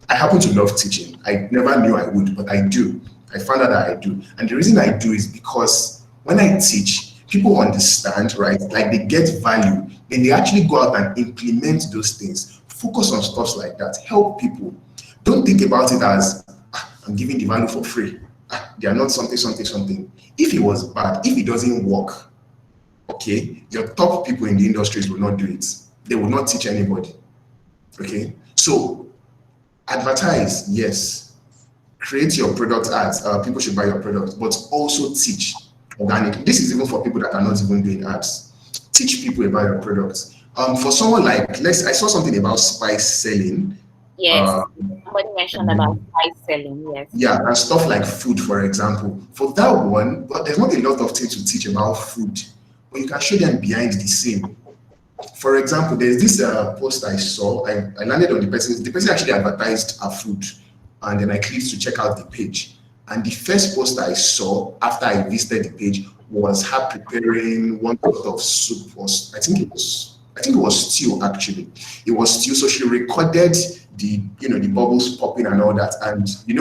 Speaker 1: I happen to love teaching. I never knew I would, but I do. I found out that I do. And the reason I do is because when I teach, people understand, right? Like they get value, then they actually go out and implement those things. Focus on stuff like that. Help people. Don't think about it as I'm giving the value for free. They are not something. If it was bad, if it doesn't work, okay, your top people in the industries will not do it. They will not teach anybody. Okay, so advertise, yes. Create your product ads. People should buy your product, but also teach organically. This is even for people that are not even doing ads. Teach people about your products. For someone like, I saw something about spice selling.
Speaker 2: Yes, somebody mentioned about spice selling, yes.
Speaker 1: Yeah, and stuff like food, for example. For that one, but there's not a lot of things to teach about food, but you can show them behind the scene. For example, there's this post I saw. I landed on the person actually advertised her food, and then I clicked to check out the page. And the first post I saw after I visited the page was her preparing one pot of soup. I think it was stew actually. It was stew. So she recorded the bubbles popping and all that. And when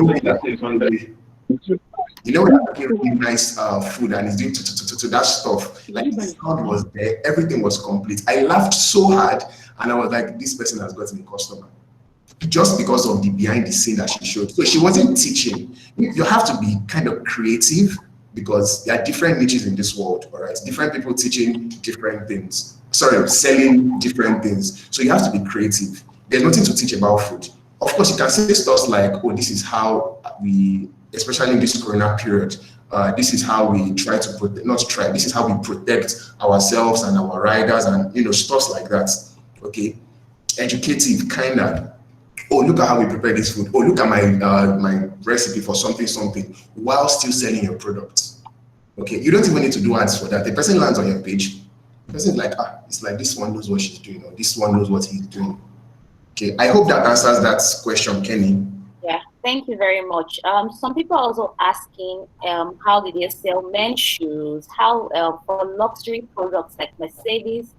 Speaker 1: you're making really nice food and it's doing to that stuff, like the sound was there, everything was complete. I laughed so hard and I was like, this person has gotten a customer. Just because of the behind the scene that she showed. So she wasn't teaching. You have to be kind of creative because there are different niches in this world, all right? Different people teaching different things. Selling different things. So you have to be creative. There's nothing to teach about food. Of course, you can say stuff like, oh, this is how we, especially in this Corona period, this is how we try to protect, this is how we protect ourselves and our riders and, stuff like that, okay? Educative, kind of, oh, look at how we prepare this food. Oh, look at my recipe for something, while still selling your product. Okay, you don't even need to do ads for that. The person lands on your page. The person is like, it's like this one knows what she's doing, or this one knows what he's doing. Okay, I hope that answers that question, Kenny.
Speaker 2: Yeah, thank you very much. Some people are also asking, how do they sell men's shoes? How for luxury products like Mercedes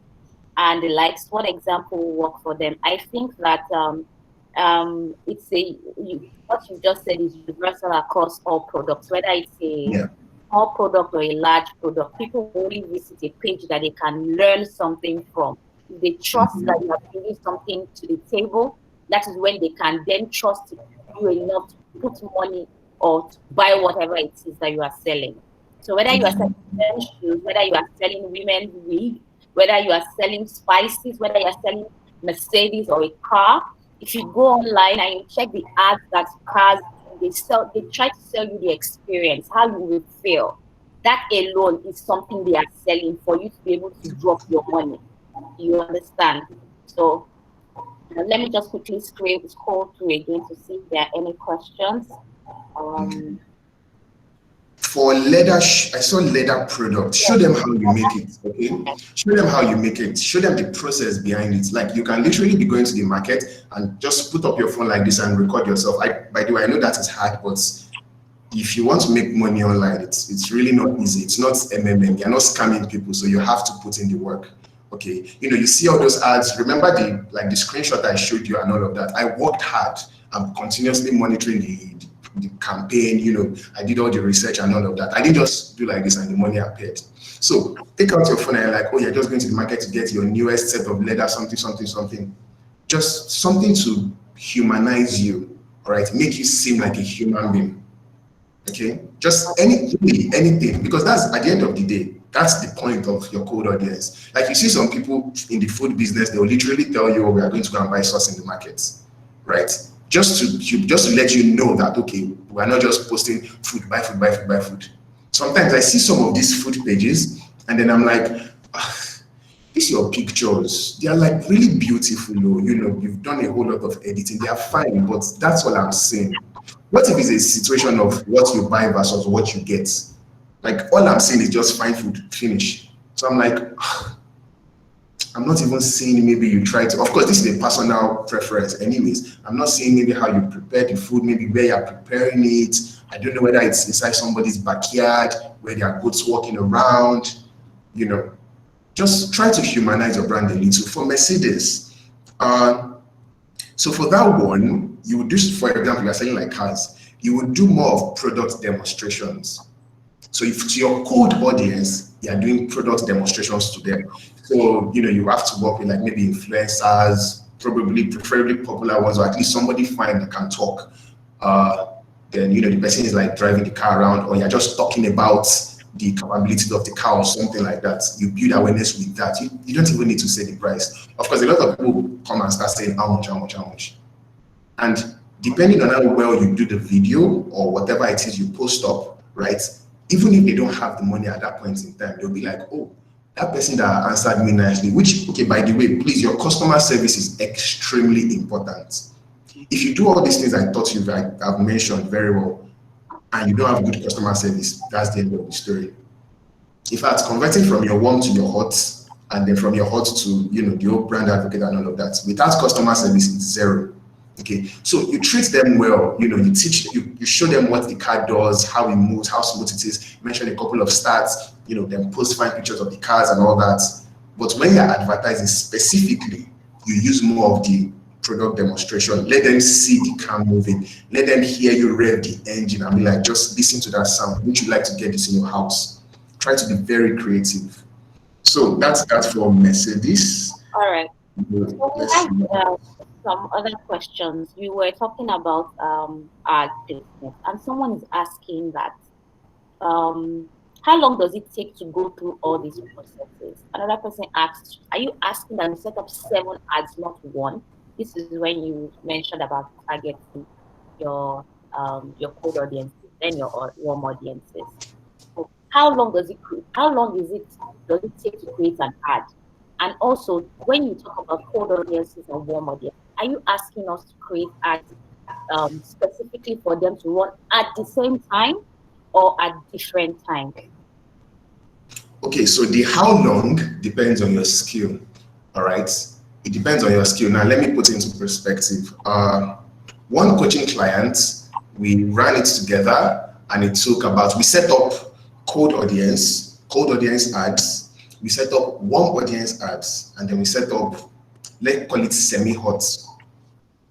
Speaker 2: and the likes? What example will work for them? I think that what you just said is universal across all products, whether it's a small product or a large product. People only visit a page that they can learn something from. If they trust that you are bringing something to the table, that is when they can then trust you enough to put money or to buy whatever it is that you are selling. So whether you are selling men's shoes, whether you are selling women's wig, whether you are selling spices, whether you are selling Mercedes or a car, if you go online and you check the ads that cars they try to sell you the experience, how you will feel. That alone is something they are selling for you to be able to drop your money. You understand? So let me just quickly scroll through again to see if there are any questions.
Speaker 1: For leather, I saw leather products. Show them how you make it, okay? Show them how you make it. Show them the process behind it. Like you can literally be going to the market and just put up your phone like this and record yourself. By the way, I know that is hard, but if you want to make money online, it's really not easy. It's not MMM. You're not scamming people, so you have to put in the work. Okay, you see all those ads. Remember the screenshot I showed you and all of that. I worked hard. I'm continuously monitoring the campaign. I did all the research and all of that. I didn't just do like this and the money appeared. So take out your phone and you're like, oh, you're just going to the market to get your newest set of leather, something. just something to humanize you, all right? Make you seem like a human being, okay? Just anything, because that's at the end of the day, that's the point of your cold audience. Like you see some people in the food business, they'll literally tell you, oh, we are going to go and buy sauce in the market, right? Just to let you know that, okay, we're not just posting food, buy food, buy food, buy food. Sometimes I see some of these food pages and then I'm like, these your pictures, they are like really beautiful, you know, you've done a whole lot of editing, they are fine, but that's all I'm saying. What if it's a situation of what you buy versus what you get? Like all I'm saying is just find food, finish. So I'm like, I'm not even seeing maybe you try to, of course, this is a personal preference anyways. I'm not seeing maybe how you prepare the food, maybe where you're preparing it. I don't know whether it's inside somebody's backyard, where there are goats walking around, you know. Just try to humanize your brand a little. For Mercedes, so for that one, you would do, for example, you're selling like cars, you would do more of product demonstrations. So if to your cold audience, you're doing product demonstrations to them. So, you know, you have to work with like maybe influencers, preferably popular ones, or at least somebody fine that can talk. Then, you know, the person is like driving the car around, or you're just talking about the capabilities of the car or something like that. You build awareness with that. You don't even need to say the price. Of course, a lot of people come and start saying how much. And depending on how well you do the video or whatever it is you post up, right? Even if they don't have the money at that point in time, they'll be like, oh, that person that answered me nicely, which, okay, by the way, please, your customer service is extremely important. If you do all these things I've mentioned very well, and you don't have good customer service, that's the end of the story. In fact, converting from your warm to your hot, and then from your hot to, you know, the old brand advocate and all of that, without customer service, it's zero. Okay, so you treat them well, you know, you show them what the car does, how it moves, how smooth it is, mention a couple of stats, you know, then post fine pictures of the cars and all that. But when you're advertising specifically, you use more of the product demonstration. Let them see the car moving. Let them hear you rev the engine and be like, just listen to that sound. Would you like to get this in your house? Try to be very creative. So that's for Mercedes.
Speaker 2: All right.
Speaker 1: Let's
Speaker 2: So
Speaker 1: see.
Speaker 2: we have some other questions. We were talking about our business, and someone is asking that how long does it take to go through all these processes? Another person asks, are you asking that you set up 7 ads, not 1? This is when you mentioned about targeting your cold audiences, then your warm audiences. So how long does it take to create an ad? And also, when you talk about cold audiences and warm audiences, are you asking us to create ads specifically for them to run at the same time or at different times?
Speaker 1: Okay, so the how long depends on your skill, all right? It depends on your skill. Now, let me put it into perspective. One coaching client, we ran it together, and it took we set up cold audience ads, we set up warm audience ads, and then we set up, let's call it semi-hot.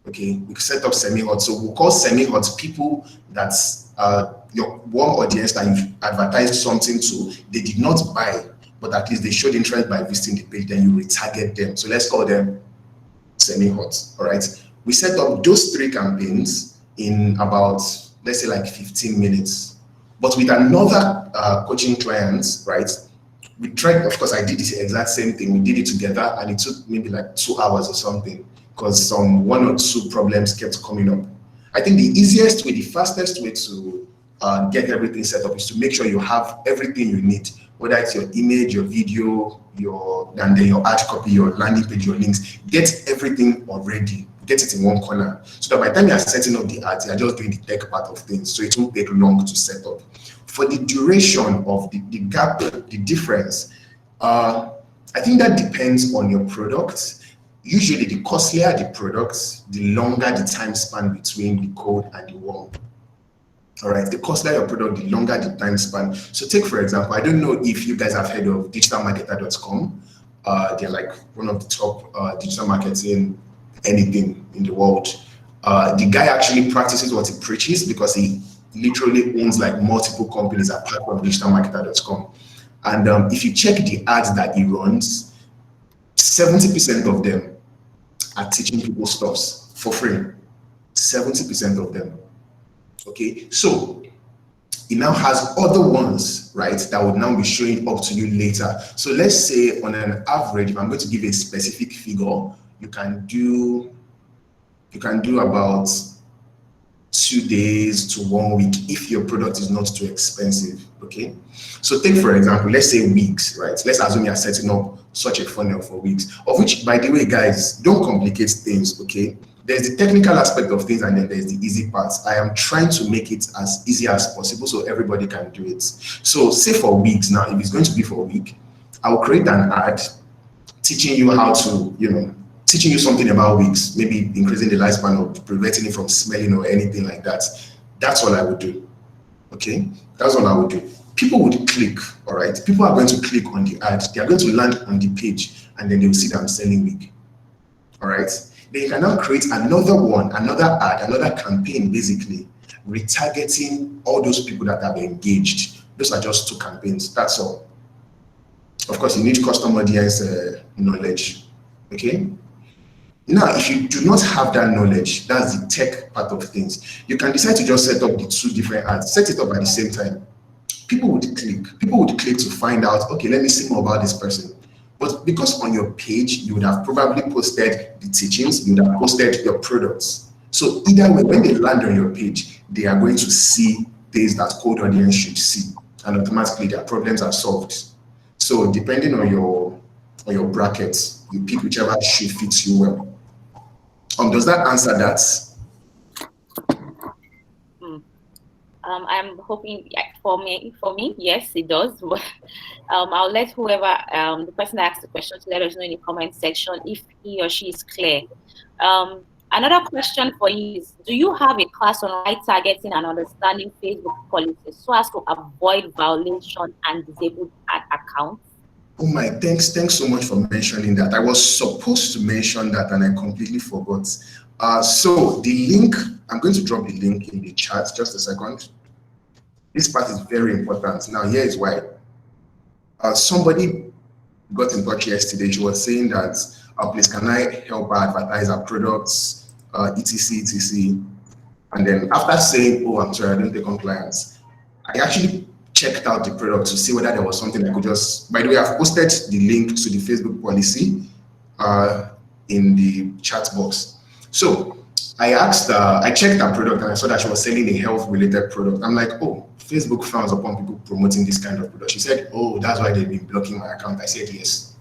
Speaker 1: Okay, we set up semi-hot. So we'll call semi-hot people that's your warm audience that you've advertised something to, they did not buy, but at least they showed interest by visiting the page, then you retarget them. So let's call them semi-hot, all right? We set up those 3 campaigns in about, let's say like 15 minutes. But with another coaching client, right, we tried, of course, I did the exact same thing. We did it together, and it took maybe like 2 hours or something, because some 1 or 2 problems kept coming up. I think the easiest way, the fastest way to get everything set up is to make sure you have everything you need, whether it's your image, your video, and then your ad copy, your landing page, your links. Get everything already. Get it in one corner. So that by the time you're setting up the ads, you're just doing the tech part of things. So it won't take long to set up. For the duration of the gap, the difference, I think that depends on your product. Usually, the costlier the product, the longer the time span between the cold and the warm. All right, the costlier your product, the longer the time span. So take, for example, I don't know if you guys have heard of digitalmarketer.com. They're like one of the top digital marketing anything in the world. The guy actually practices what he preaches, because he literally owns like multiple companies apart from digitalmarketer.com. And if you check the ads that he runs, 70% of them are teaching people stuffs for free. 70% of them. Okay, so it now has other ones, right, that would now be showing up to you later. So let's say on an average, if I'm going to give a specific figure, you can do about 2 days to 1 week if your product is not too expensive. Okay, so take for example, let's say weeks, right? Let's assume you're setting up such a funnel for weeks, of which, by the way, guys, don't complicate things. Okay, there's the technical aspect of things and then there's the easy parts. I am trying to make it as easy as possible so everybody can do it. So say for weeks now, if it's going to be for a week, I'll create an ad teaching you how to, teaching you something about wigs, maybe increasing the lifespan or preventing it from smelling or anything like that. That's all I would do. Okay, that's all I would do. People would click, all right? People are going to click on the ad. They are going to land on the page and then they will see that I'm selling wig, all right? Then you can now create another one, another ad, another campaign, basically, retargeting all those people that have engaged. Those are just 2 campaigns, that's all. Of course, you need custom audience knowledge, okay? Now, if you do not have that knowledge, that's the tech part of things, you can decide to just set up the 2 different ads, set it up at the same time. People would click to find out, okay, let me see more about this person. But because on your page, you would have probably posted the teachings, you would have posted your products. So either way, when they land on your page, they are going to see things that cold audience should see, and automatically their problems are solved. So depending on your brackets, you pick whichever shoe fits you well. Does that answer that?
Speaker 2: I'm hoping for me, yes, it does. But I'll let whoever, the person that asked the question, to let us know in the comment section if he or she is clear. Another question for you is, do you have a class on right targeting and understanding Facebook policies so as to avoid violation and disabled ad accounts?
Speaker 1: Oh my, thanks so much for mentioning that. I was supposed to mention that and I completely forgot. So the link, I'm going to drop the link in the chat, just a second. This part is very important. Now, here is why. Somebody got in touch yesterday. She was saying that, please, can I help her advertise her products, etc. And then after saying, oh, I'm sorry, I don't take on clients, I actually checked out the product to see whether there was something I could just, by the way, I've posted the link to the Facebook policy in the chat box. So I asked, I checked her product and I saw that she was selling a health-related product. I'm like, oh, Facebook frowns upon people promoting this kind of product. She said, oh, that's why they've been blocking my account. I said, yes.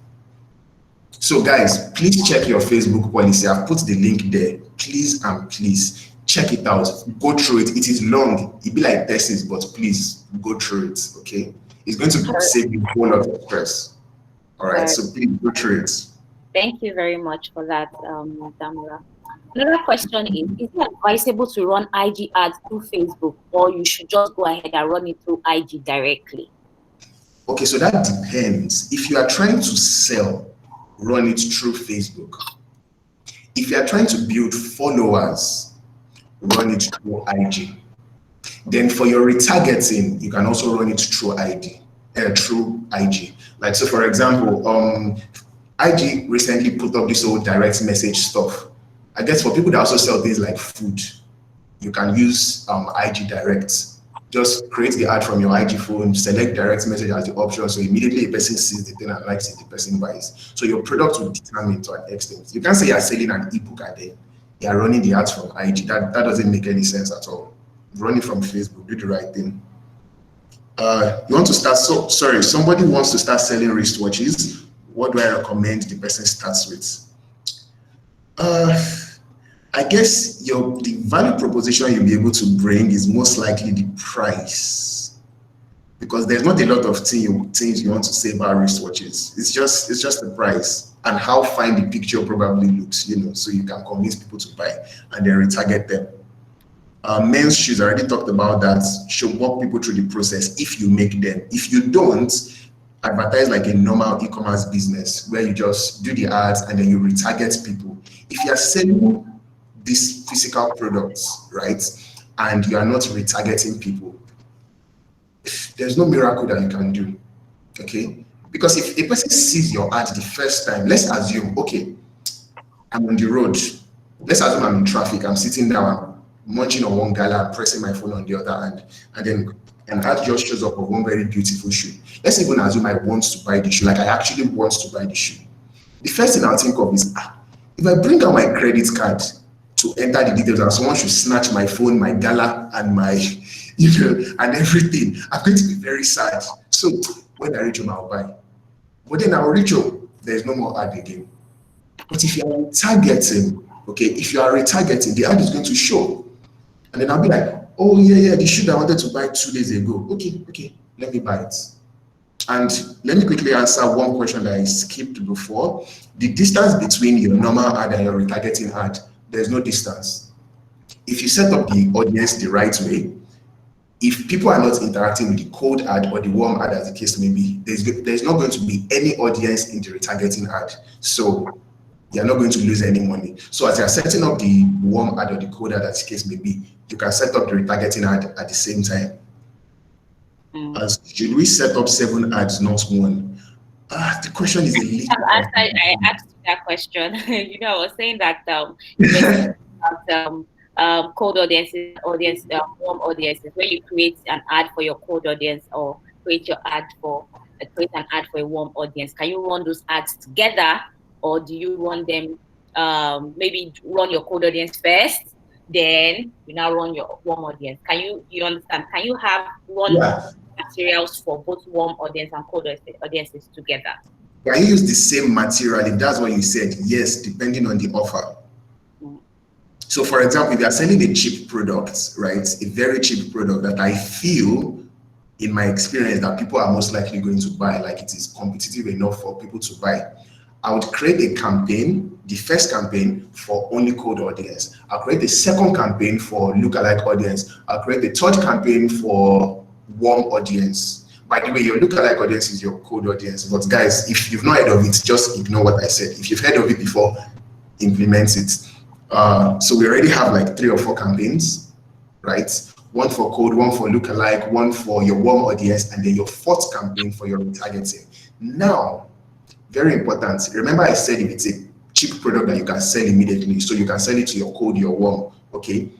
Speaker 1: So guys, please check your Facebook policy. I've put the link there. Please and please check it out. Go through it. It is long. It'd be like thesis, but please go through it, okay? It's going to save you a whole lot of stress. All right, so please go through it.
Speaker 2: Thank you very much for that, Damila. Another question is it advisable to run IG ads through Facebook, or you should just go ahead and run it through IG directly?
Speaker 1: Okay, so that depends. If you are trying to sell, run it through Facebook. If you are trying to build followers, run it through IG. Then for your retargeting, you can also run it through IG. Like, so for example, IG recently put up this whole direct message stuff. I guess for people that also sell things like food, you can use IG Direct. Just create the ad from your IG phone, select direct message as the option, so immediately a person sees the thing and likes it, the person buys. So your product will determine to an extent. You can't say you're selling an ebook and then you're running the ads from IG. That doesn't make any sense at all. Run it from Facebook, do the right thing. You want to start, so sorry, somebody wants to start selling wristwatches. What do I recommend the person starts with? I guess the value proposition you'll be able to bring is most likely the price, because there's not a lot of things you want to say about wristwatches. It's just the price and how fine the picture probably looks, so you can convince people to buy and then retarget them. Men's shoes, I already talked about that. Should walk people through the process if you make them. If you don't, advertise like a normal e-commerce business where you just do the ads and then you retarget people. If you're selling these physical products, right, and you are not retargeting people, there's no miracle that you can do, okay? Because if a person sees your ad the first time, let's assume, okay, I'm on the road. Let's assume I'm in traffic. I'm sitting down, munching on one gala, pressing my phone on the other hand, and then an ad just shows up of one very beautiful shoe. Let's even assume I want to buy the shoe, like I actually want to buy the shoe. The first thing I'll think of is, if I bring out my credit card to enter the details and someone should snatch my phone, my gala, and my, and everything, I'm going to be very sad. So when I reach home, I'll buy. But then I'll reach home, there's no more ad again. But if you are retargeting, okay, if you are retargeting, the ad is going to show. And then I'll be like, oh yeah, the shoe that I wanted to buy 2 days ago. Okay, let me buy it. And let me quickly answer one question that I skipped before. The distance between your normal ad and your retargeting ad, there's no distance. If you set up the audience the right way, if people are not interacting with the cold ad or the warm ad, as the case may be, there's not going to be any audience in the retargeting ad. So you're not going to lose any money. So as you're setting up the warm ad or the cold ad, as the case may be, you can set up the retargeting ad at the same time. As should we set up 7 ads, not 1? The question is a little.
Speaker 2: I asked you that question. I was saying that cold audiences, warm audiences, where you create an ad for your cold audience or create an ad for a warm audience. Can you run those ads together, or do you run them? Maybe run your cold audience first, then you now run your warm audience. You understand? Can you have one materials for both warm audience and cold audiences together?
Speaker 1: Can you use the same material? If that's what you said, yes, depending on the offer. So for example, if you are selling a cheap product, right, a very cheap product that I feel in my experience that people are most likely going to buy, like it is competitive enough for people to buy, I would create a campaign, the first campaign for only cold audience. I'll create a second campaign for lookalike audience. I'll create a third campaign for warm audience. By the way, your lookalike audience is your cold audience. But guys, if you've not heard of it, just ignore what I said. If you've heard of it before, implement it. So we already have like 3 or 4 campaigns, right? One for cold, one for lookalike, one for your warm audience, and then your 4th campaign for your retargeting. Now, very important. Remember I said if it's a cheap product that you can sell immediately, so you can sell it to your cold, your warm, okay?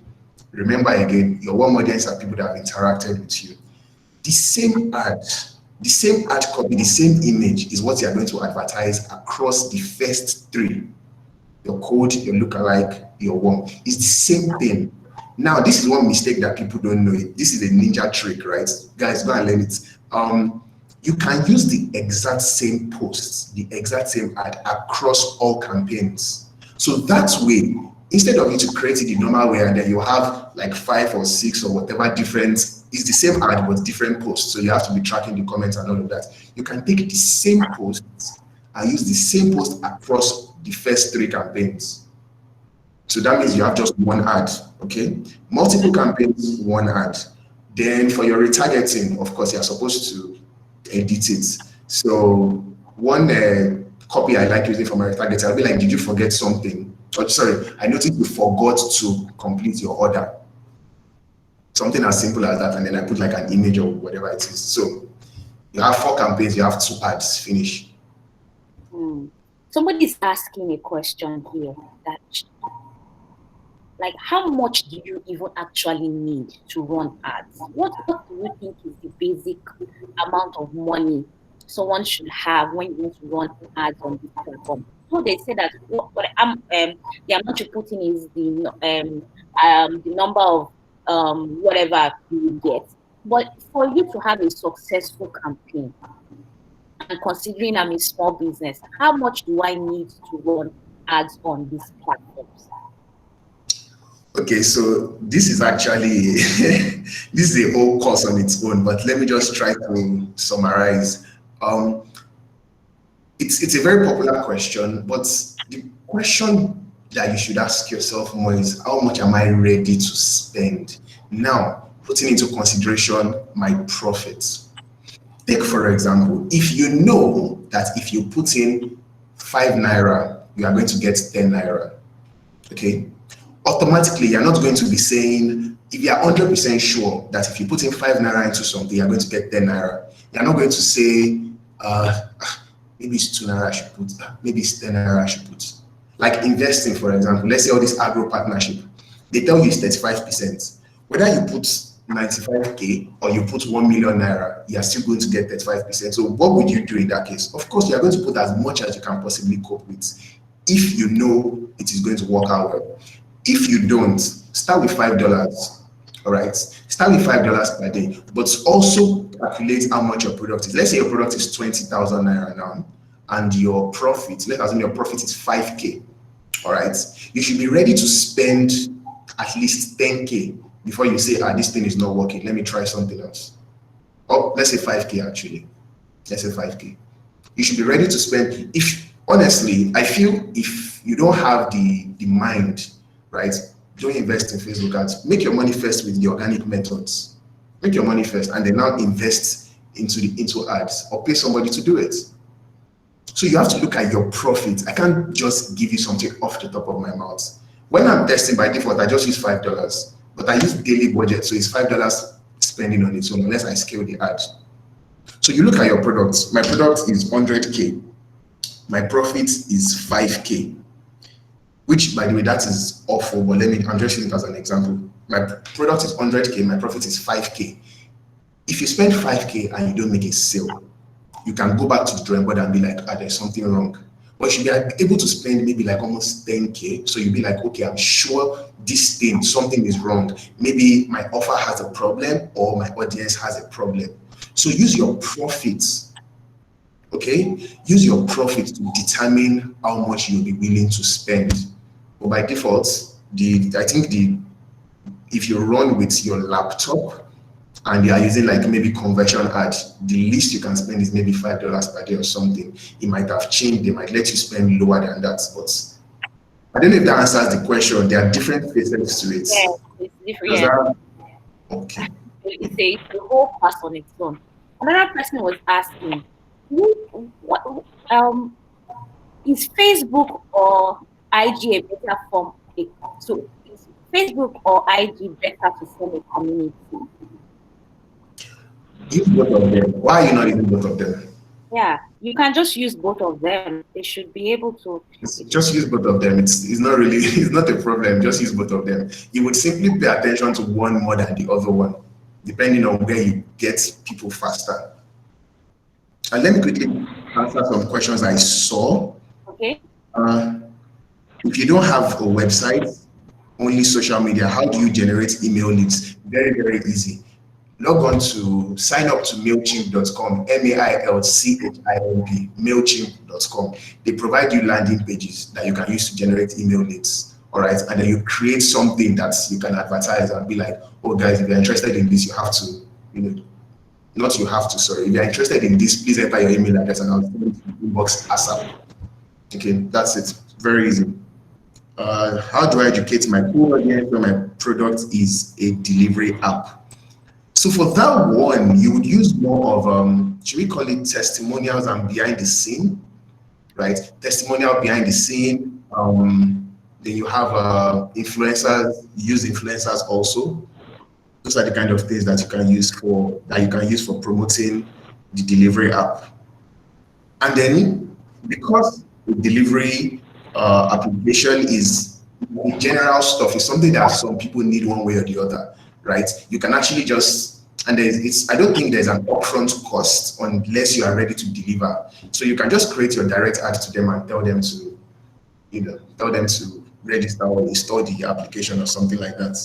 Speaker 1: Remember again, your warm audience are people that have interacted with you. The same ad copy, the same image is what you are going to advertise across the first 3. Your cold, your lookalike, your warm. It's the same thing. Now, this is one mistake that people don't know. This is a ninja trick, right? Guys, go and learn it. You can use the exact same posts, the exact same ad across all campaigns. So that way, instead of you to create it the normal way and then you have like 5 or 6 or whatever different, it's the same ad but different posts. So you have to be tracking the comments and all of that. You can take the same posts and use the same post across the first 3 campaigns. So that means you have just one ad, okay? Multiple campaigns, one ad. Then for your retargeting, of course, you're supposed to edit it. So one copy I like using for my retargeting, I'll be like, did you forget something? Oh, sorry, I noticed you forgot to complete your order. Something as simple as that, and then I put like an image or whatever it is. So you have 4 campaigns, you have 2 ads, finish.
Speaker 2: Somebody's asking a question here that, like, how much do you even actually need to run ads? What do you think is the basic amount of money someone should have when you want to run ads on this platform? So they say that the amount you put in is the number of whatever you get. But for you to have a successful campaign, and considering I'm a small business, how much do I need to run ads on these platforms?
Speaker 1: Okay, so this is actually this is a whole course on its own, but let me just try to summarize. It's a very popular question, but the question that you should ask yourself more is, how much am I ready to spend? Now, putting into consideration my profits. Take, for example, if you know that if you put in 5 naira, you are going to get 10 naira, okay? Automatically, you're not going to be saying, if you're 100% sure that if you put in 5 naira into something, you're going to get 10 naira. You're not going to say, maybe it's 2 naira I should put, maybe it's 10 naira I should put. Like investing, for example, let's say all this agro partnership, they tell you it's 35%. Whether you put 95K or you put 1 million naira, you are still going to get 35%. So what would you do in that case? Of course, you are going to put as much as you can possibly cope with if you know it is going to work out well. If you don't, start with $5. All right, start with $5 per day, but also calculate how much your product is. Let's say your product is 20,000 naira now, and your profit, let's assume your profit is 5K. All right, you should be ready to spend at least 10K before you say, this thing is not working. Let me try something else. Oh, let's say 5K actually. Let's say 5K. You should be ready to spend. If honestly, I feel if you don't have the mind, right? Don't invest in Facebook ads. Make your money first with the organic methods. Make your money first, and then now invest into ads or pay somebody to do it. So you have to look at your profit. I can't just give you something off the top of my mouth. When I'm testing by default, I just use $5, but I use daily budget, so it's $5 spending on its own unless I scale the ad. So you look at your product. My product is 100K. My profit is 5K. Which, by the way, that is awful, but I'm just using it as an example. My product is 100K, my profit is 5K. If you spend 5K and you don't make a sale, you can go back to the drawing board and be like, there's something wrong. But you should be able to spend maybe like almost 10K. So you'll be like, okay, I'm sure this thing, something is wrong. Maybe my offer has a problem or my audience has a problem. So use your profits. Okay, use your profit to determine how much you'll be willing to spend. But by default, if you run with your laptop and you are using like maybe conversion ad, the least you can spend is maybe $5 per day or something. It might have changed. They might let you spend lower than that. But I don't know if that answers the question. There are different phases to it.
Speaker 2: Yeah, it's different. Yeah.
Speaker 1: Okay.
Speaker 2: It's a whole class on its own. Another person was asking, is Facebook or IG a better form? So is Facebook or IG better to form a community?
Speaker 1: Use both of them. Why are you not using both of them?
Speaker 2: Yeah, you can just use both of them. They should be able to.
Speaker 1: Just use both of them. It's not really, it's not a problem. Just use both of them. You would simply pay attention to one more than the other one, depending on where you get people faster. And let me quickly answer some questions I saw.
Speaker 2: Okay.
Speaker 1: If you don't have a website, only social media, how do you generate email leads? Very, very easy. Log on to sign up to MailChimp.com, MailChimp, MailChimp.com. They provide you landing pages that you can use to generate email leads. All right. And then you create something that you can advertise and be like, oh guys, if you're interested in this, you have to, not you have to, sorry. If you're interested in this, please enter your email address and I'll send it to the inbox ASAP. Okay, that's it. Very easy. How do I educate my core audience when my product is a delivery app? So for that one, you would use more of, should we call it testimonials and behind the scene, right? Testimonial behind the scene. Then you have influencers, use influencers also. Those are the kind of things that you can use for promoting the delivery app. And then because the delivery application is general stuff, it's something that some people need one way or the other, right? You can actually just, and I don't think there's an upfront cost unless you are ready to deliver. So you can just create your direct ad to them and tell them to register or install the application or something like that.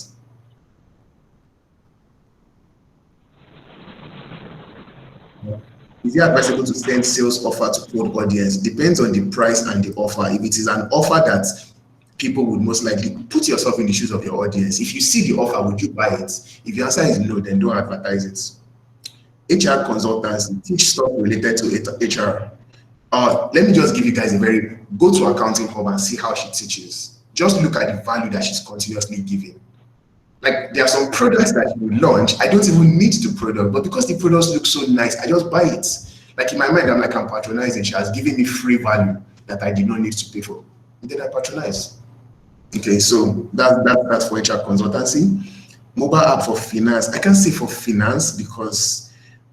Speaker 1: Is it advisable to send sales offer to cold audience? Depends on the price and the offer. If it is an offer that people would most likely, put yourself in the shoes of your audience. If you see the offer, would you buy it? If the answer is no, then don't advertise it. HR consultants teach stuff related to HR. Let me just give you guys go to Accounting Hub and see how she teaches. Just look at the value that she's continuously giving. Like there are some products that you launch, I don't even need the product, but because the products look so nice, I just buy it. Like in my mind, I'm patronizing. She has given me free value that I did not need to pay for. And then I patronize. Okay, so that's for HR consultancy. Mobile app for finance. I can't say for finance because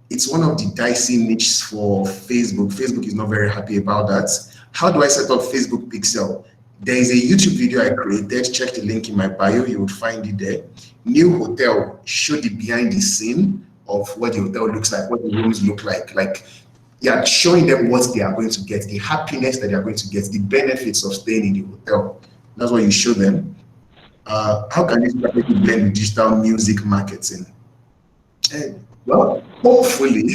Speaker 1: it's one of the dicey niches for Facebook. Facebook is not very happy about that. How do I set up Facebook Pixel? There is a YouTube video I created. Check the link in my bio. You would find it there. New hotel, show the behind the scene of what the hotel looks like, what the rooms look like. Like, yeah, showing them what they are going to get, the happiness that they are going to get, the benefits of staying in the hotel. That's what you show them. How can you strategically blend with digital music marketing? Well, hopefully,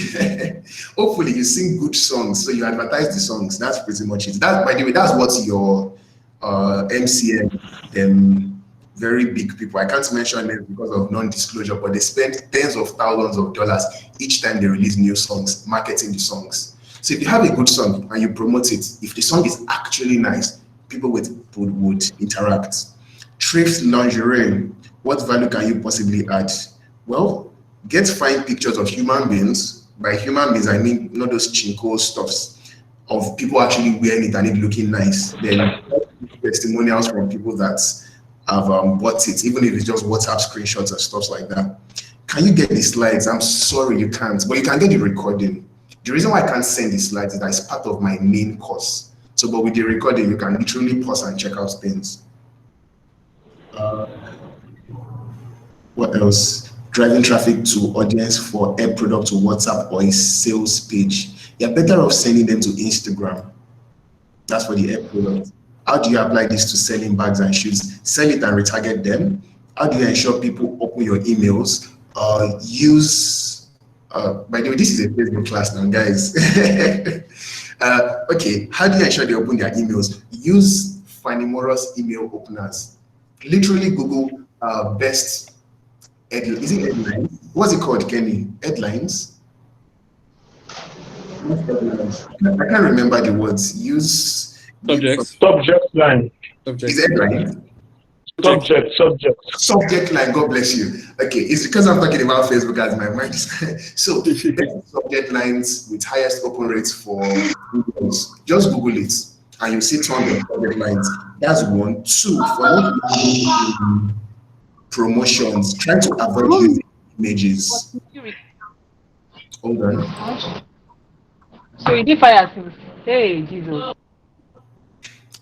Speaker 1: hopefully you sing good songs, so you advertise the songs. That's pretty much it. That, by the way, that's what your MCN, them very big people. I can't mention them because of non-disclosure, but they spend tens of thousands of dollars each time they release new songs, marketing the songs. So if you have a good song and you promote it, if the song is actually nice, people would interact. Thrift lingerie, what value can you possibly add? Well, get fine pictures of human beings. By human beings, I mean not those chinko stuffs of people actually wearing it and it looking nice. Then testimonials from people that have bought it, even if it's just WhatsApp screenshots and stuff like that. Can you get the slides? I'm sorry you can't, but you can get the recording. The reason why I can't send the slides is that it's part of my main course. So, but with the recording, you can literally pause and check out things. What else? Driving traffic to audience for a product to WhatsApp or a sales page. You're better off sending them to Instagram. That's for the air product. How do you apply this to selling bags and shoes? Sell it and retarget them. How do you ensure people open your emails? By the way, this is a Facebook class now, guys. Okay, how do you ensure they open their emails? Use Fanimorous email openers. Literally Google best is it headlines? What's it called, Kenny? Headlines? I can't remember the words. Use
Speaker 7: subject line.
Speaker 1: Is it headline?
Speaker 7: Subject
Speaker 1: line. God bless you. Okay, it's because I'm talking about Facebook as my mind. So subject lines with highest open rates for Googles. Just Google it and you see tons of subject lines. That's one. Two, for promotions, try to avoid using images. Hold on.
Speaker 6: So you did fire since. Hey, Jesus.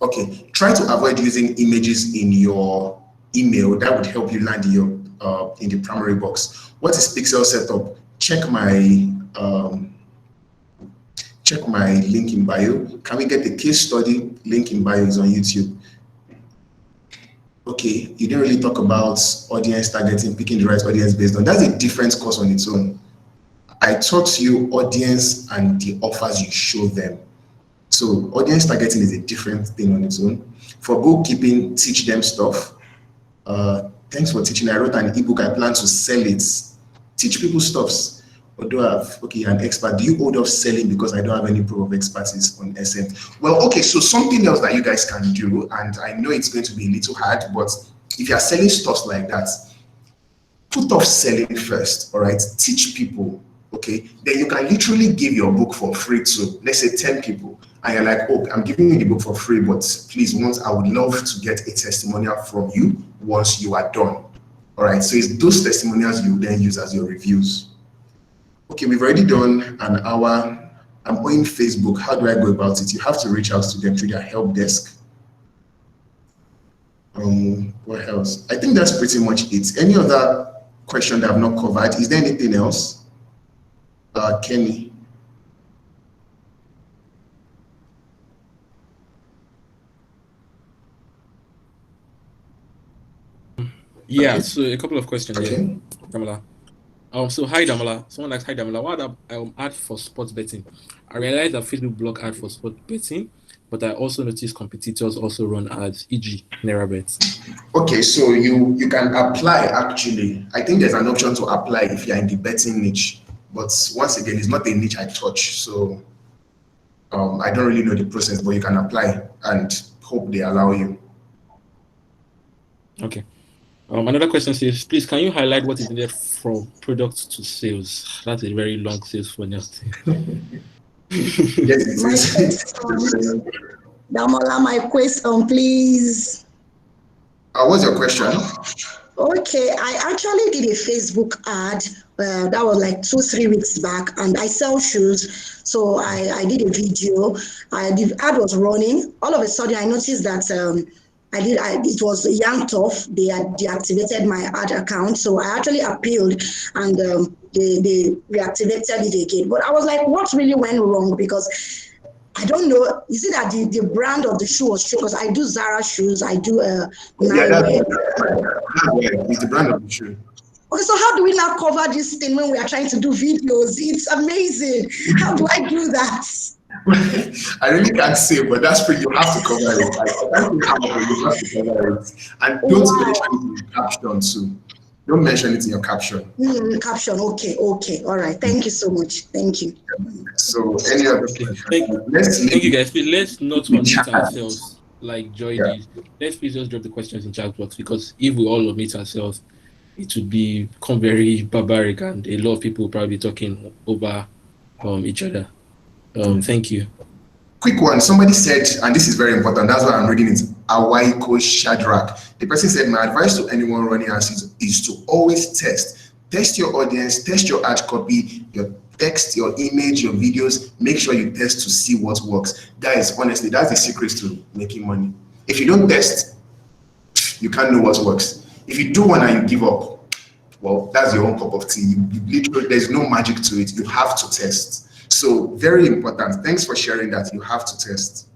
Speaker 1: Okay, try to avoid using images in your email. That would help you land in the primary box. What is pixel setup? Check my link in bio. Can we get the case study? Link in bio is on YouTube. Okay, you didn't really talk about audience targeting, picking the right audience based on. That's a different course on its own. I taught you audience and the offers you show them. So audience targeting is a different thing on its own. For bookkeeping, teach them stuff. Thanks for teaching. I wrote an ebook. I plan to sell it. Teach people stuffs. Although you're an expert. Do you hold off selling because I don't have any proof of expertise on SM? Well, okay, so something else that you guys can do, and I know it's going to be a little hard, but if you're selling stuff like that, put off selling first, all right? Teach people, okay? Then you can literally give your book for free to, let's say 10 people. And you're like, oh, I'm giving you the book for free, but please, I would love to get a testimonial from you once you are done. All right, so it's those testimonials you then use as your reviews. Okay, we've already done an hour. I'm on Facebook. How do I go about it? You have to reach out to them through their help desk. What else? I think that's pretty much it. Any other question that I've not covered? Is there anything else? Kenny.
Speaker 4: Yeah, okay. So a couple of questions here,
Speaker 1: okay.
Speaker 4: Damola. So hi Damola. Someone asks, hi Damola, what ad for sports betting? I realized that Facebook block ad for sports betting, but I also noticed competitors also run ads, e.g. NeraBet.
Speaker 1: Okay, so you can apply actually. I think there's an option to apply if you're in the betting niche, but once again, it's not a niche I touch, so I don't really know the process, but you can apply and hope they allow you.
Speaker 4: Okay. Another question says, please, can you highlight what is needed from product to sales? That's a very long sales funnel.
Speaker 1: Yes,
Speaker 8: Damola, my question, please.
Speaker 1: What's your question?
Speaker 8: Okay, I actually did a Facebook ad. That was like 2, 3 weeks back, and I sell shoes. So I did a video. The ad was running. All of a sudden, I noticed that it was Young Tough. They had deactivated my ad account. So I actually appealed, and they reactivated it again. But I was like, what really went wrong? Because I don't know. Is it that the brand of the shoe was true? Because I do Zara shoes. I do
Speaker 1: Yeah,
Speaker 8: Nike.
Speaker 1: it's the brand of the shoe.
Speaker 8: Okay, so how do we now cover this thing when we are trying to do videos? It's amazing. How do I do that?
Speaker 1: I really can't say, but that's pretty. You have to cover it. I can't say how, but you have to cover it. And don't mention it in your caption too. Don't mention it in your caption.
Speaker 8: Caption. Okay. All right. Thank you so much. Thank you.
Speaker 1: So any other questions?
Speaker 4: Thank you guys. Please, let's not omit
Speaker 1: chat.
Speaker 4: ourselves like Joy did. Let's please just drop the questions in chat box, because if we all omit ourselves, it would become very barbaric, and a lot of people will probably be talking over each other. Thank you.
Speaker 1: Quick one. Somebody said, and this is very important, that's why I'm reading it, Awaiko Shadrach. The person said, my advice to anyone running ads is to always test your audience, test your ad copy, your text, your image, your videos. Make sure you test to see what works. Guys, honestly, that's the secret to making money. If you don't test, you can't know what works. If you do one and you give up, well, that's your own cup of tea. There's no magic to it. You have to test. So very important. Thanks for sharing that. You have to test.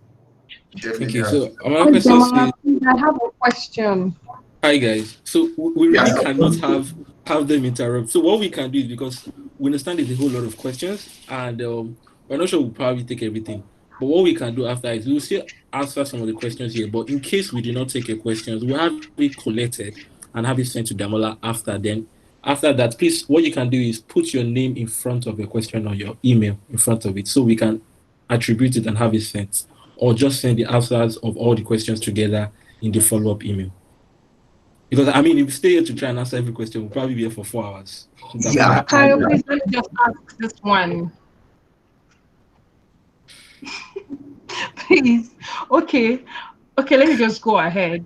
Speaker 1: Definitely.
Speaker 4: Thank you. So another question says,
Speaker 6: I have a question.
Speaker 4: hi guys. So we really cannot have them interrupt. So what we can do is, because we understand there's a whole lot of questions, and we're not sure we'll probably take everything. But what we can do after is we'll still answer some of the questions here. But in case we do not take your questions, we'll have it collected and have it sent to Damola after. Then after that, please, what you can do is put your name in front of your question or your email in front of it, so we can attribute it and have it sent, or just send the answers of all the questions together in the follow-up email. Because I mean, if we stay here to try and answer every question, we'll probably be here for 4 hours.
Speaker 1: Yeah.
Speaker 6: Kyle, please let me just ask this one. Please. Okay, let me just go ahead.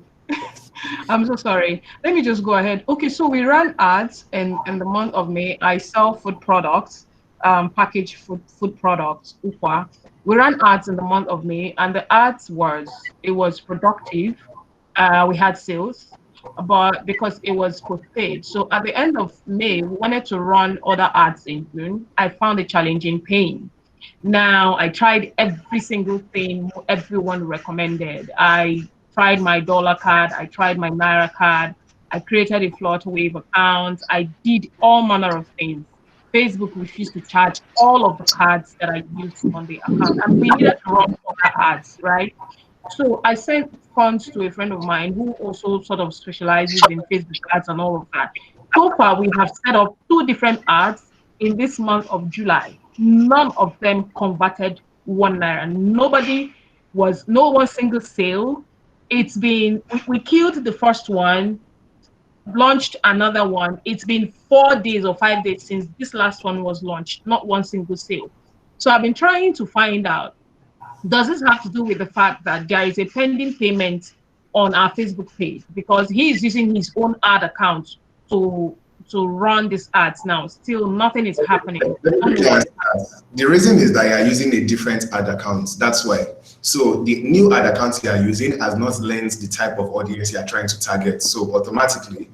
Speaker 6: I'm so sorry. Let me just go ahead. Okay, so we ran ads in the month of May. I sell food products, packaged food products, UPA. We ran ads in the month of May, and the ads was productive. We had sales, but because it was postpaid. So at the end of May, we wanted to run other ads in June. I found it challenging paying. Now I tried every single thing everyone recommended. I tried my dollar card, I tried my Naira card, I created a Flutterwave account, I did all manner of things. Facebook refused to charge all of the cards that I used on the account, and we needed to run other ads, right? So I sent funds to a friend of mine who also sort of specializes in Facebook ads and all of that. So far, we have set up 2 different ads in this month of July. None of them converted 1 naira. No one single sale. We killed the first one, launched another one. It's been 4 days or 5 days since this last one was launched, not one single sale. So I've been trying to find out, does this have to do with the fact that there is a pending payment on our Facebook page? Because he is using his own ad account to run these ads now. Still, nothing is happening.
Speaker 1: The reason is that you are using a different ad account. That's why. So the new ad account you are using has not learned the type of audience you are trying to target. So automatically,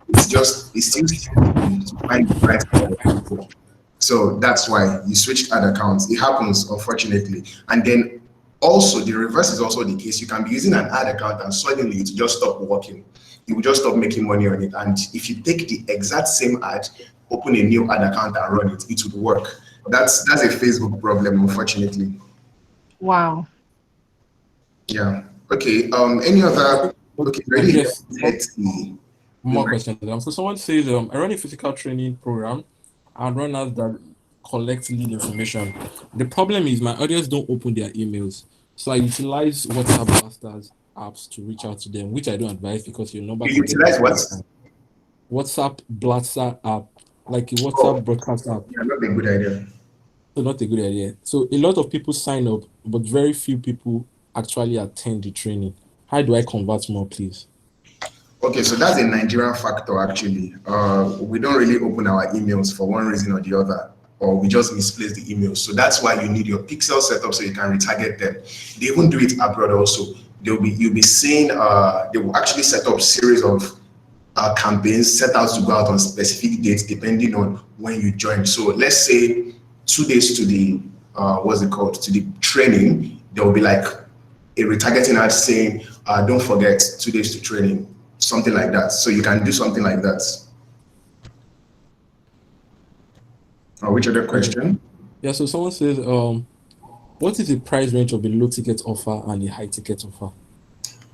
Speaker 1: it's still to find the right kind of people. So that's why you switched ad accounts. It happens, unfortunately. And then also the reverse is also the case. You can be using an ad account and suddenly it just stop working. You will just stop making money on it. And if you take the exact same ad, open a new ad account and run it, it would work. That's a Facebook problem, unfortunately.
Speaker 6: Wow.
Speaker 1: Yeah. Okay. Any other? Okay. Ready?
Speaker 4: Yes. More questions. So someone says, I run a physical training program and run ads that collect lead information. The problem is my audience don't open their emails, so I utilize WhatsApp blasters apps to reach out to them, which I don't advise because your number.
Speaker 1: You utilize what?
Speaker 4: WhatsApp blaster app, like a WhatsApp broadcast app.
Speaker 1: Yeah, not a good idea.
Speaker 4: So not a good idea. So a lot of people sign up, but very few people actually attend the training. How do I convert more, please?
Speaker 1: Okay, so that's a Nigerian factor actually. We don't really open our emails for one reason or the other, or we just misplace the emails. So that's why you need your pixel setup so you can retarget them. They even do it abroad also. You'll be seeing they will actually set up series of campaigns set out to go out on specific dates depending on when you join. So let's say 2 days to the to the training, there will be like a retargeting ad saying, don't forget 2 days to training, something like that. So you can do something like that. Which other question?
Speaker 4: Yeah, so someone says, what is the price range of a low ticket offer and a high ticket offer?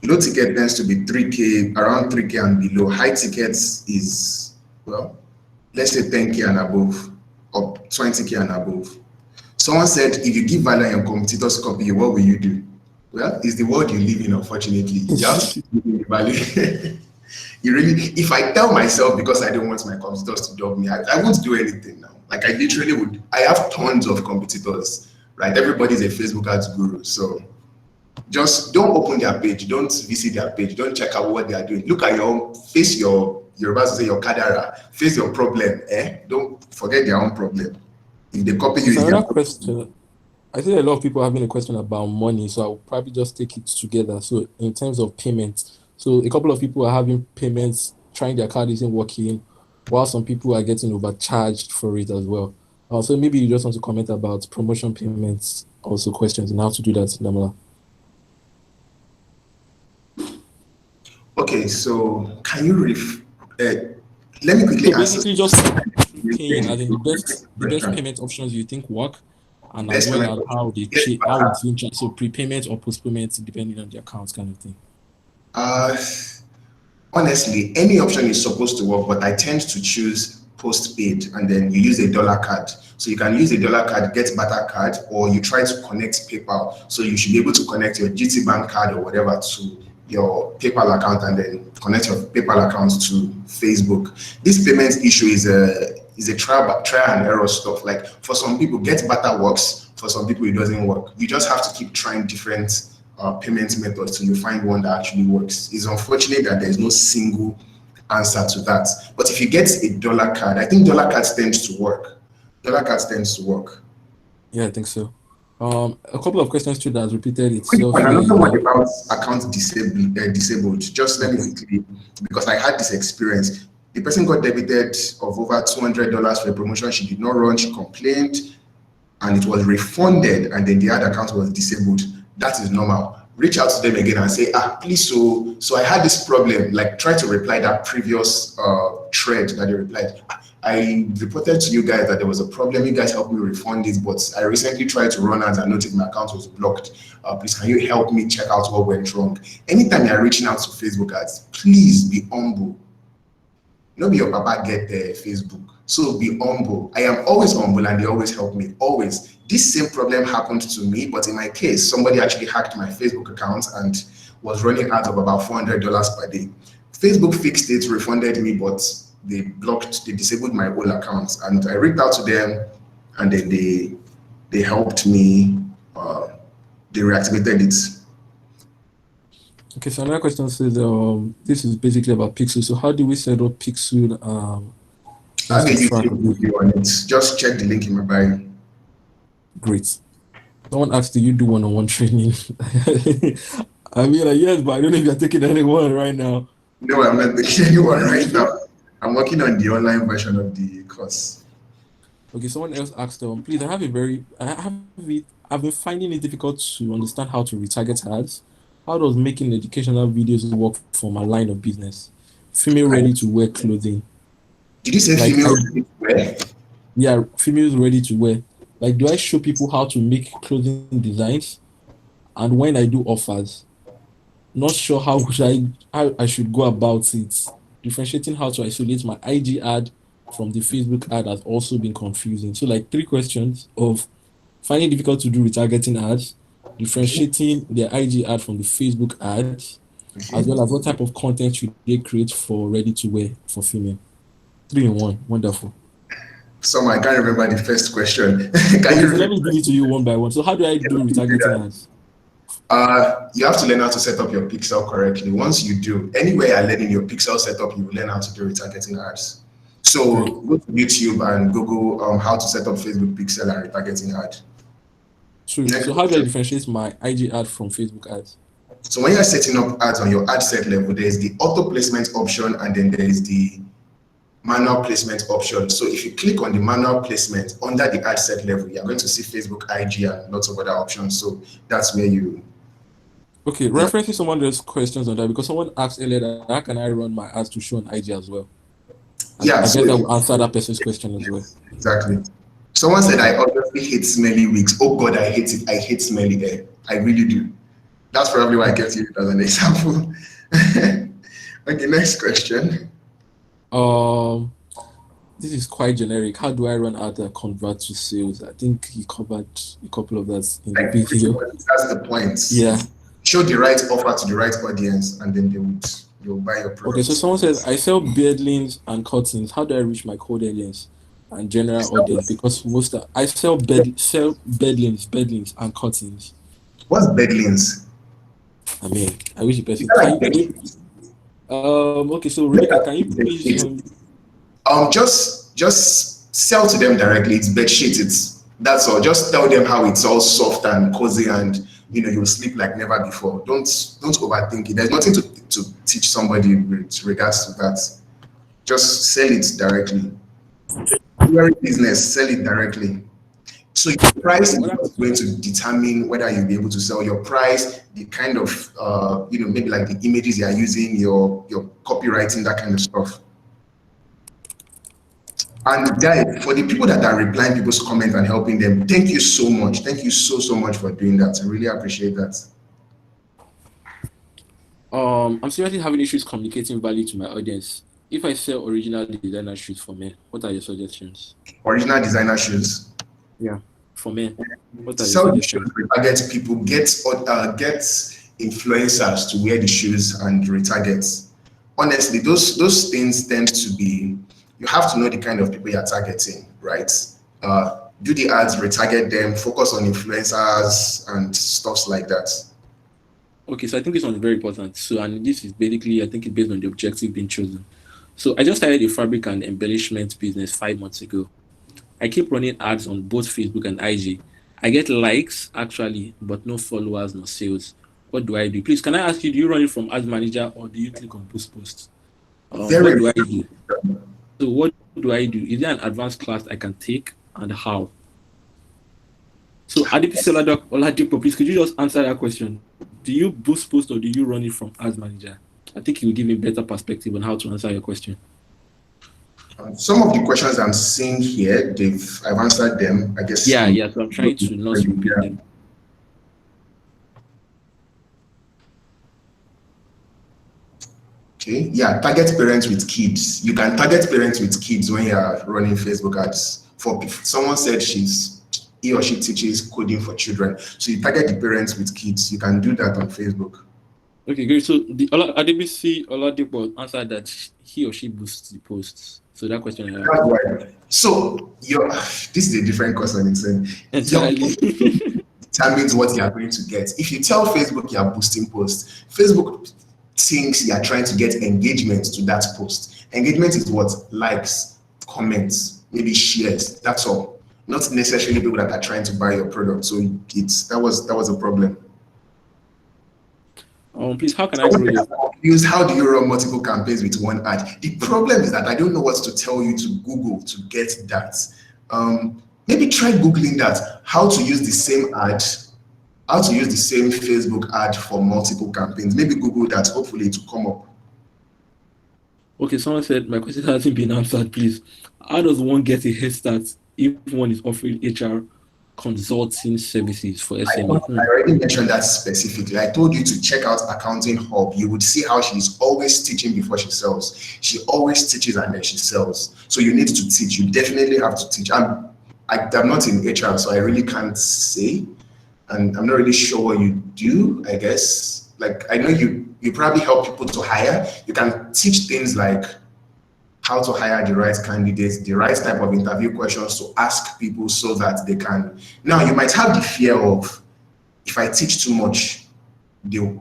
Speaker 1: Low ticket tends to be 3K, around 3K and below. High tickets is, well, let's say 10K and above, or 20K and above. Someone said, if you give value on your competitor's copy, what will you do? Well, it's the world you live in, unfortunately. You have to give the value. You really, if I tell myself because I don't want my competitors to dog me, I won't do anything now. Like I literally would. I have tons of competitors, right? Everybody's a Facebook ads guru. So just don't open their page, don't visit their page, don't check out what they are doing. Look at your own, face you're about to say your kadara, face your problem, Don't forget their own problem. If they copy you,
Speaker 4: another question. I think a lot of people are having a question about money, so I'll probably just take it together. So in terms of payments, so a couple of people are having payments, trying their card isn't working, while some people are getting overcharged for it as well. So maybe you just want to comment about promotion payments, also questions, and how to do that, Damola.
Speaker 1: Okay, so can you let me quickly answer.
Speaker 4: Basically just paying as in the best payment options you think work, and as well as how they how it's being charged, so prepayment or postpayment depending on the accounts kind of thing.
Speaker 1: Honestly, any option is supposed to work, but I tend to choose postpaid, and then you use a dollar card. So you can use a dollar card, get Bata card, or you try to connect PayPal. So you should be able to connect your GT Bank card or whatever to your PayPal account, and then connect your PayPal account to Facebook. This payment issue is a trial and error stuff. Like for some people, get Bata works. For some people, it doesn't work. You just have to keep trying different payment methods till you find one that actually works. It's unfortunate that there's no single answer to that. But if you get a dollar card, I think dollar cards tends to work. Dollar cards tends to work.
Speaker 4: Yeah, I think so. A couple of questions too that has repeated itself.
Speaker 1: Another one about account disabled. Just let me quickly, because I had this experience. The person got debited of over $200 for a promotion she did not run. She complained, and it was refunded, and then the other account was disabled. That is normal. Reach out to them again and say, please, so I had this problem. Like try to reply that previous thread that they replied. I reported to you guys that there was a problem. You guys helped me refund it, but I recently tried to run ads and noticed my account was blocked. Please, can you help me check out what went wrong? Anytime you're reaching out to Facebook ads, please be humble. Not be your papa get Facebook. So be humble. I am always humble and they always help me, always. This same problem happened to me, but in my case, somebody actually hacked my Facebook account and was running ads of about $400 per day. Facebook fixed it, refunded me, but they disabled my old accounts, and I reached out to them, and then they helped me. They reactivated it.
Speaker 4: Okay, so another question says, this is basically about Pixel. So how do we set up Pixel?
Speaker 1: I have a YouTube video on it. Just check the link in my bio.
Speaker 4: Great. Someone asked, do you do one-on-one training? I mean, yes, but I don't know if you're taking anyone right now.
Speaker 1: No, I'm not taking anyone right now. I'm working on the online version of the course.
Speaker 4: Okay, someone else asked, please, I've been finding it difficult to understand how to retarget ads. How does making educational videos work for my line of business? Female ready-to-wear clothing.
Speaker 1: Did you say like female ready-to-wear?
Speaker 4: Yeah, females ready-to-wear. Like, do I show people how to make clothing designs? And when I do offers, not sure how I should go about it. Differentiating how to isolate my IG ad from the Facebook ad has also been confusing. So like 3 questions of finding it difficult to do retargeting ads, differentiating the IG ad from the Facebook ads, as well as what type of content should they create for ready-to-wear for female. 3 in 1. Wonderful.
Speaker 1: So I can't remember the first question.
Speaker 4: Let me give it to you one by one. So how do I do retargeting ads?
Speaker 1: You have to learn how to set up your pixel correctly. Once you do, anywhere you're learning your pixel setup, you will learn how to do retargeting ads. So go to YouTube and Google how to set up Facebook pixel and retargeting ad.
Speaker 4: So how do I differentiate my IG ad from Facebook ads?
Speaker 1: So when you're setting up ads on your ad set level, there is the auto placement option and then there is the manual placement option. So if you click on the manual placement under the ad set level, you're going to see Facebook, IG, and lots of other options. So that's where you.
Speaker 4: Okay, referencing someone else's questions on that, because someone asked earlier that how can I run my ads to show on IG as well?
Speaker 1: Yeah,
Speaker 4: I guess that will answer that person's question as well.
Speaker 1: Exactly. Someone said, I obviously hate smelly wigs. Oh God, I hate it. I hate smelly hair. I really do. That's probably why I kept it as an example. Okay, next question.
Speaker 4: This is quite generic. How do I run ads that convert to sales? I think he covered a couple of that in the video.
Speaker 1: That's the point.
Speaker 4: Yeah.
Speaker 1: Show the right offer to the right audience, and then they'll buy your product.
Speaker 4: Okay, so someone says, I sell beardlings and cuttings. How do I reach my cold audience and general audience? Because I sell beardlings and cuttings.
Speaker 1: What's beardlings?
Speaker 4: I mean, I wish the person. Okay, so Rebecca, can you please?
Speaker 1: Just sell to them directly. It's bed sheet. That's all. Just tell them how it's all soft and cozy, and you'll sleep like never before. Don't overthink it. There's nothing to teach somebody with regards to that. Just sell it directly. You're in business, sell it directly. So your price is going to determine whether you'll be able to sell. Your price, the kind of maybe like the images you are using, your copywriting, that kind of stuff. And guys, for the people that are replying people's comments and helping them, thank you so much. Thank you so much for doing that. I really appreciate that.
Speaker 4: I'm seriously having issues communicating value to my audience. If I sell original designer shoes for men, what are your suggestions?
Speaker 1: Original designer shoes?
Speaker 4: Yeah, for men. What are
Speaker 1: your
Speaker 4: suggestions?
Speaker 1: Retarget people, get influencers to wear the shoes and retarget. Honestly, those things tend to be, you have to know the kind of people you're targeting, right? Do the ads, retarget them, focus on influencers and stuff like that.
Speaker 4: Okay, so I think this one's very important. So, and this is basically, I think it's based on the objective being chosen. So I just started a fabric and embellishment business 5 months ago. I keep running ads on both Facebook and IG. I get likes actually, but no followers, no sales. What do I do? Please, can I ask you, do you run it from Ads Manager or do you click on Boost Post? What do I do? So what do I do? Is there an advanced class I can take and how? So Advocacy Oladipo, please, could you just answer that question? Do you Boost Post or do you run it from Ads Manager? I think it will give me a better perspective on how to answer your question.
Speaker 1: Some of the questions I'm seeing here, I've answered them, I guess.
Speaker 4: Yeah, so I'm trying to not repeat them.
Speaker 1: Okay, yeah, target parents with kids. You can target parents with kids when you are running Facebook ads. Someone said he or she teaches coding for children. So you target the parents with kids. You can do that on Facebook. Okay,
Speaker 4: great. So the Advocacy Oladipo answered that he or she boosts the posts. So that question.
Speaker 1: So this is a different question.
Speaker 4: Entirely.
Speaker 1: Determines what you are going to get. If you tell Facebook you are boosting posts, Facebook thinks you are trying to get engagement to that post. Engagement is what? Likes, comments, maybe shares. That's all. Not necessarily people that are trying to buy your product. So that was a problem.
Speaker 4: Please, how can I grow your...
Speaker 1: How do you run multiple campaigns with one ad? The problem is that I don't know what to tell you to Google to get that. Maybe try Googling that. How to use the same ad, how to use the same Facebook ad for multiple campaigns. Maybe Google that. Hopefully it will come up.
Speaker 4: Okay, someone said, my question hasn't been answered, please. How does one get a head start if one is offering HR consulting services for SME?
Speaker 1: I already mentioned that specifically. I told you to check out Accounting Hub. You would see how she's always teaching before she sells. She always teaches and then she sells. So you need to teach. You definitely have to teach. I'm not in HR, so I really can't say. And I'm not really sure what you do, I guess. Like, I know you probably help people to hire. You can teach things like how to hire the right candidates, the right type of interview questions to ask people so that they can. Now, you might have the fear of, if I teach too much,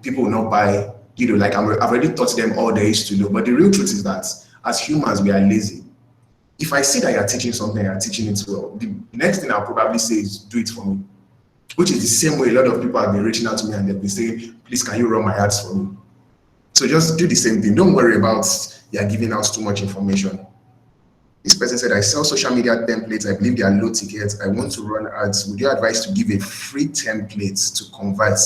Speaker 1: people will not buy. Like I've already taught them all there is to know. But the real truth is that as humans, we are lazy. If I see that you're teaching something, you're teaching it well, the next thing I'll probably say is do it for me. Which is the same way a lot of people have been reaching out to me and they've been saying, please, can you run my ads for me? So just do the same thing. Don't worry about you're giving out too much information. This person said, I sell social media templates. I believe they are low tickets. I want to run ads. Would you advise to give a free template to convert?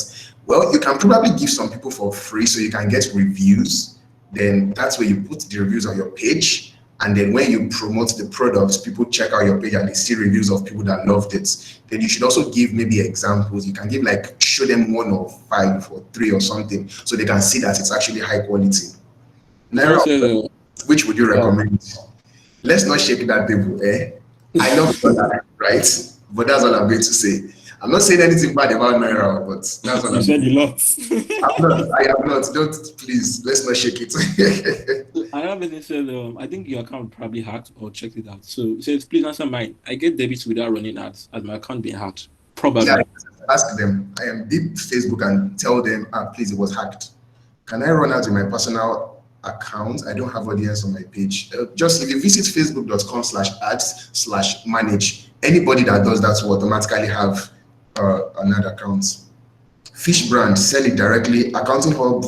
Speaker 1: Well, you can probably give some people for free so you can get reviews. Then that's where you put the reviews on your page. And then when you promote the products, people check out your page and they see reviews of people that loved it. Then you should also give maybe examples. You can give show them 1 or 5 or 3 or something so they can see that it's actually high quality. Naira, which would you recommend? Let's not shake that table, eh? I love that, right? But that's all I'm going to say. I'm not saying anything bad about Naira, but that's all I'm saying.
Speaker 4: You said a lot.
Speaker 1: I am not. Don't, please, let's not shake it.
Speaker 4: Another person said, I think your account probably hacked or checked it out. So it says, please answer mine. I get debits without running ads as my account being hacked. Probably.
Speaker 1: Yeah, ask them. I am deep Facebook and tell them, please, it was hacked. Can I run ads in my personal account? I don't have audience on my page. Just if you visit facebook.com/ads/manage, anybody that does that will automatically have another account. Fish brand, sell it directly. Accounting Hub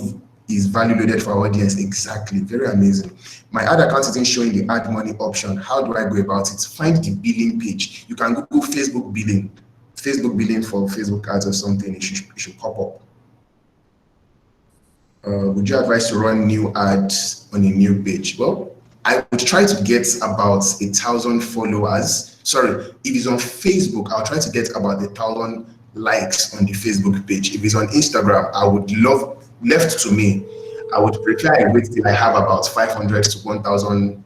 Speaker 1: is value loaded for our audience. Exactly. Very amazing. My ad account isn't showing the add money option. How do I go about it? Find the billing page. You can Google Facebook billing for Facebook ads or something. It should pop up. Would you advise to run new ads on a new page? Well, I would try to get about 1,000 followers. Sorry, if it's on Facebook, I'll try to get about 1,000 likes on the Facebook page. If it's on Instagram, I would left to me, I would prefer I wait till I have about 500 to 1,000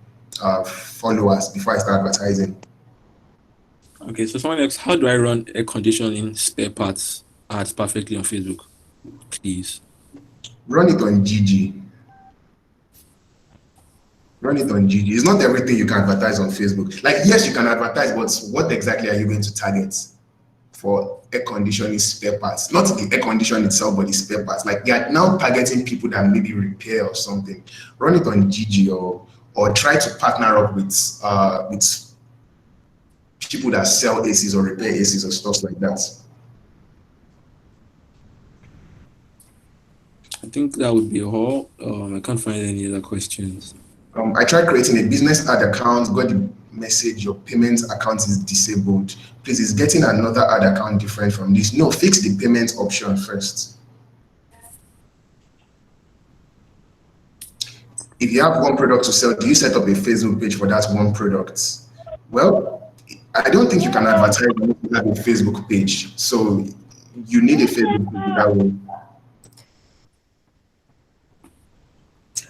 Speaker 1: followers before I start advertising.
Speaker 4: Okay, so someone asks, how do I run air conditioning spare parts ads perfectly on Facebook? Please.
Speaker 1: Run it on GG. Run it on GG. It's not everything you can advertise on Facebook. Yes, you can advertise, but what exactly are you going to target for air conditioning spare parts? Not the air conditioning itself, but the spare parts. They are now targeting people that maybe repair or something. Run it on GG or try to partner up with people that sell ACs or repair ACs or stuff like that.
Speaker 4: I think that would be all. I can't find any other questions.
Speaker 1: I tried creating a business ad account, got the message, your payment account is disabled. Please, is getting another ad account different from this? No, fix the payment option first. If you have one product to sell, do you set up a Facebook page for that one product? Well, I don't think you can advertise if you have a Facebook page. So you need a Facebook page that way.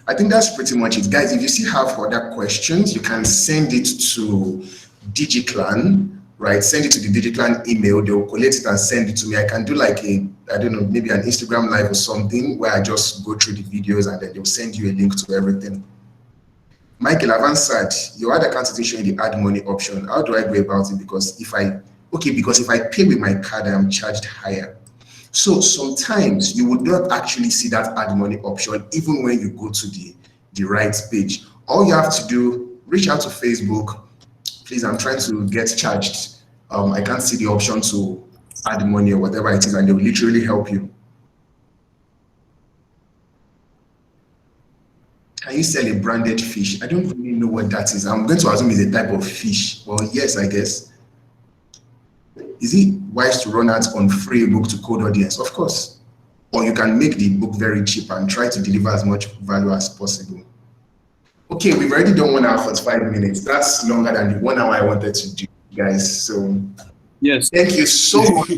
Speaker 1: I think that's pretty much it. Guys, if you still have other questions, you can send it to DigiClan, right? Send it to the DigiClan email. They will collect it and send it to me. I can do maybe an Instagram live or something where I just go through the videos and then they'll send you a link to everything. Michael, I've answered. Your ad account isn't showing the add money option. How do I go about it? Because if I pay with my card, I am charged higher. So sometimes you would not actually see that add money option even when you go to the right page. All you have to do, reach out to Facebook. Please, I'm trying to get charged. I can't see the option to add money or whatever it is, and they'll literally help you. Can you sell a branded fish? I don't really know what that is. I'm going to assume it's a type of fish. Well, yes, I guess. Is it wise to run ads on free ebook to cold audience? Of course. Or you can make the book very cheap and try to deliver as much value as possible. Okay, we've already done 1 hour 45 minutes. That's longer than the 1 hour I wanted to do, guys. So
Speaker 4: yes,
Speaker 1: thank you so much.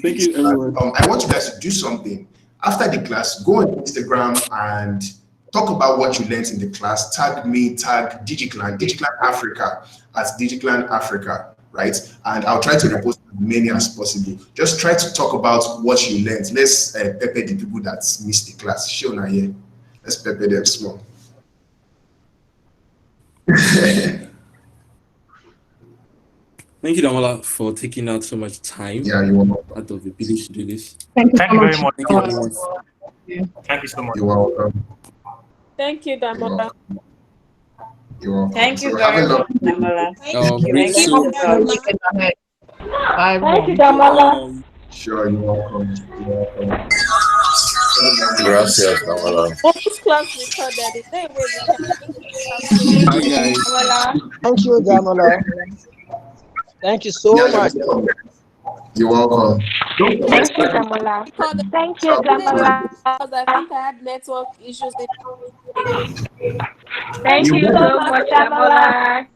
Speaker 4: Thank you, everyone.
Speaker 1: I want you guys to do something. After the class, go on Instagram and talk about what you learned in the class. Tag me, tag DigiClan Africa at DigiClan Africa. Right? And I'll try to repost as many as possible. Just try to talk about what you learned. Let's pepper the people that missed the class. Shona here. Let's pepper them small.
Speaker 4: Thank you, Damola, for taking out so much time
Speaker 1: Yeah, you're welcome.
Speaker 4: out of the village to do this.
Speaker 6: Thank you
Speaker 7: Thank
Speaker 6: so
Speaker 7: you very
Speaker 6: much.
Speaker 7: much.
Speaker 4: Thank you, everyone.
Speaker 7: Thank you so much.
Speaker 1: You're welcome.
Speaker 9: Thank you,
Speaker 1: You're
Speaker 9: Damola.
Speaker 1: welcome. You're welcome.
Speaker 10: Thank you
Speaker 1: So have a
Speaker 10: very much,
Speaker 1: lovely day.
Speaker 10: Damola.
Speaker 4: Great.
Speaker 10: Thank
Speaker 4: So,
Speaker 10: you so much.
Speaker 6: Bye,
Speaker 2: Thank you,
Speaker 6: everyone.
Speaker 2: Damola.
Speaker 1: Sure, you're welcome. You're welcome.
Speaker 11: Gracias, Damola.
Speaker 9: This class recorded. Is there a way we can
Speaker 4: hi, guys.
Speaker 2: Damola.
Speaker 5: Thank you, Damola. Thank you so
Speaker 1: Yeah,
Speaker 5: much.
Speaker 1: you're welcome. You're welcome. Don't forget
Speaker 2: Thank you, Damola.
Speaker 9: record it?
Speaker 2: Thank you, Damola.
Speaker 9: Because I think I had network issues.
Speaker 2: Thank you so much, Damola.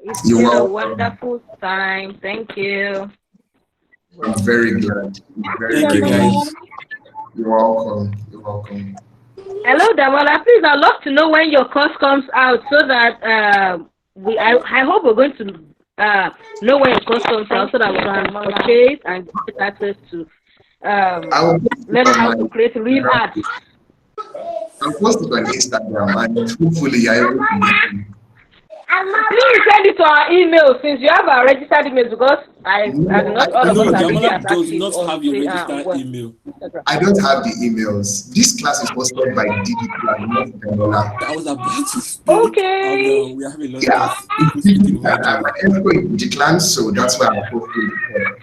Speaker 2: It's
Speaker 1: You're
Speaker 2: been a
Speaker 1: welcome.
Speaker 2: wonderful time. Thank you.
Speaker 1: I'm very glad. I'm very,
Speaker 4: Thank you,
Speaker 1: very
Speaker 4: guys.
Speaker 1: glad. You're welcome. You're welcome.
Speaker 2: Hello, Damola. Please, I'd love to know when your course comes out so that I hope we're going to know when your course comes out so that we can purchase and get access to learn how to create real ads.
Speaker 1: I'll post it on Instagram and hopefully you're able to get it.
Speaker 2: Please send it to our email since you have our registered emails because not all of
Speaker 4: No,
Speaker 2: us are really
Speaker 4: Damola
Speaker 2: as
Speaker 4: does
Speaker 2: active
Speaker 4: not
Speaker 2: on
Speaker 4: have your registered
Speaker 2: well.
Speaker 4: email.
Speaker 1: I don't have the emails. This class is hosted by Digital, not Damola.
Speaker 4: I was about to speak,
Speaker 2: Okay.
Speaker 4: and we have a lot
Speaker 1: Yeah,
Speaker 4: of people speaking over each
Speaker 1: I'm
Speaker 4: other.
Speaker 1: an expert in Digital, so that's why I'm posting it.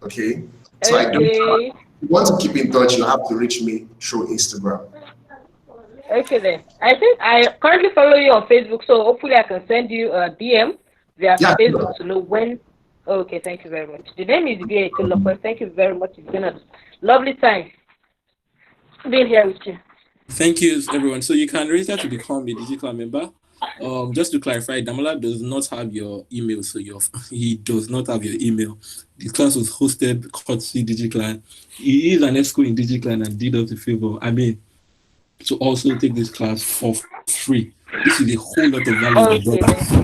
Speaker 1: Okay? So I don't.
Speaker 2: Okay.
Speaker 1: If you want to keep in touch, you have to reach me through Instagram.
Speaker 2: Okay then. I think I currently follow you on Facebook, so hopefully I can send you a DM via Facebook to know when. Okay, thank you very much. The name is VA Lopez. Thank you very much. It's been a lovely time being here with you.
Speaker 4: Thank you, everyone. So you can register to become a digital member. Just to clarify, Damola does not have your email, so he does not have your email. The class was hosted courtesy Digiclan. He is an ESCO in Digiclan and did us a favor. I mean, to also take this class for free. This is a whole lot of value.
Speaker 2: Okay.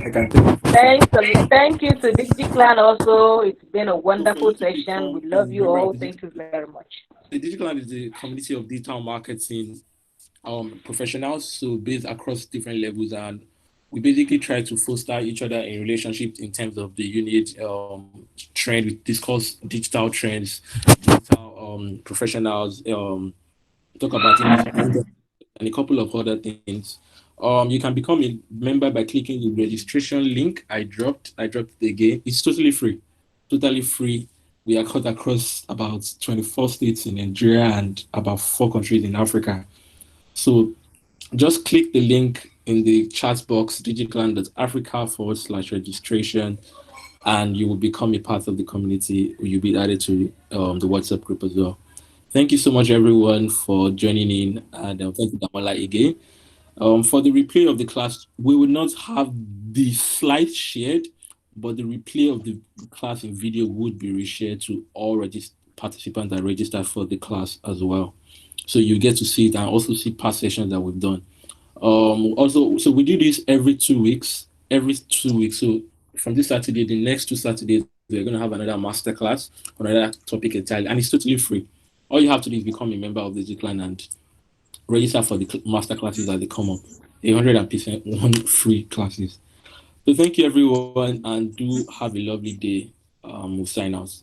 Speaker 4: I can tell you.
Speaker 2: Thank you to Digiclan also. It's been a wonderful session. We love you all. Thank you very much.
Speaker 4: The Digiclan is a community of digital marketing professionals, so based across different levels, and we basically try to foster each other in relationships in terms of the unit trend. We discuss digital trends, digital professionals, talk about and a couple of other things. You can become a member by clicking the registration link I dropped it again. It's totally free. We are cut across about 24 states in Nigeria and about 4 countries in Africa. So just click the link in the chat box, digiclan.africa/registration, and you will become a part of the community. You'll be added to the WhatsApp group as well. Thank you so much, everyone, for joining in, and thank you, Damola, again. For the replay of the class, we will not have the slides shared, but the replay of the class in video would be reshared to all participants that registered for the class as well. So you get to see it and also see past sessions that we've done. So we do this every 2 weeks. So from this Saturday, the next 2 Saturdays, we're going to have another masterclass on another topic entirely, and it's totally free. All you have to do is become a member of the Digiclan and register for the masterclasses as they come up. 100% one free classes. So thank you, everyone, and do have a lovely day. We'll sign out.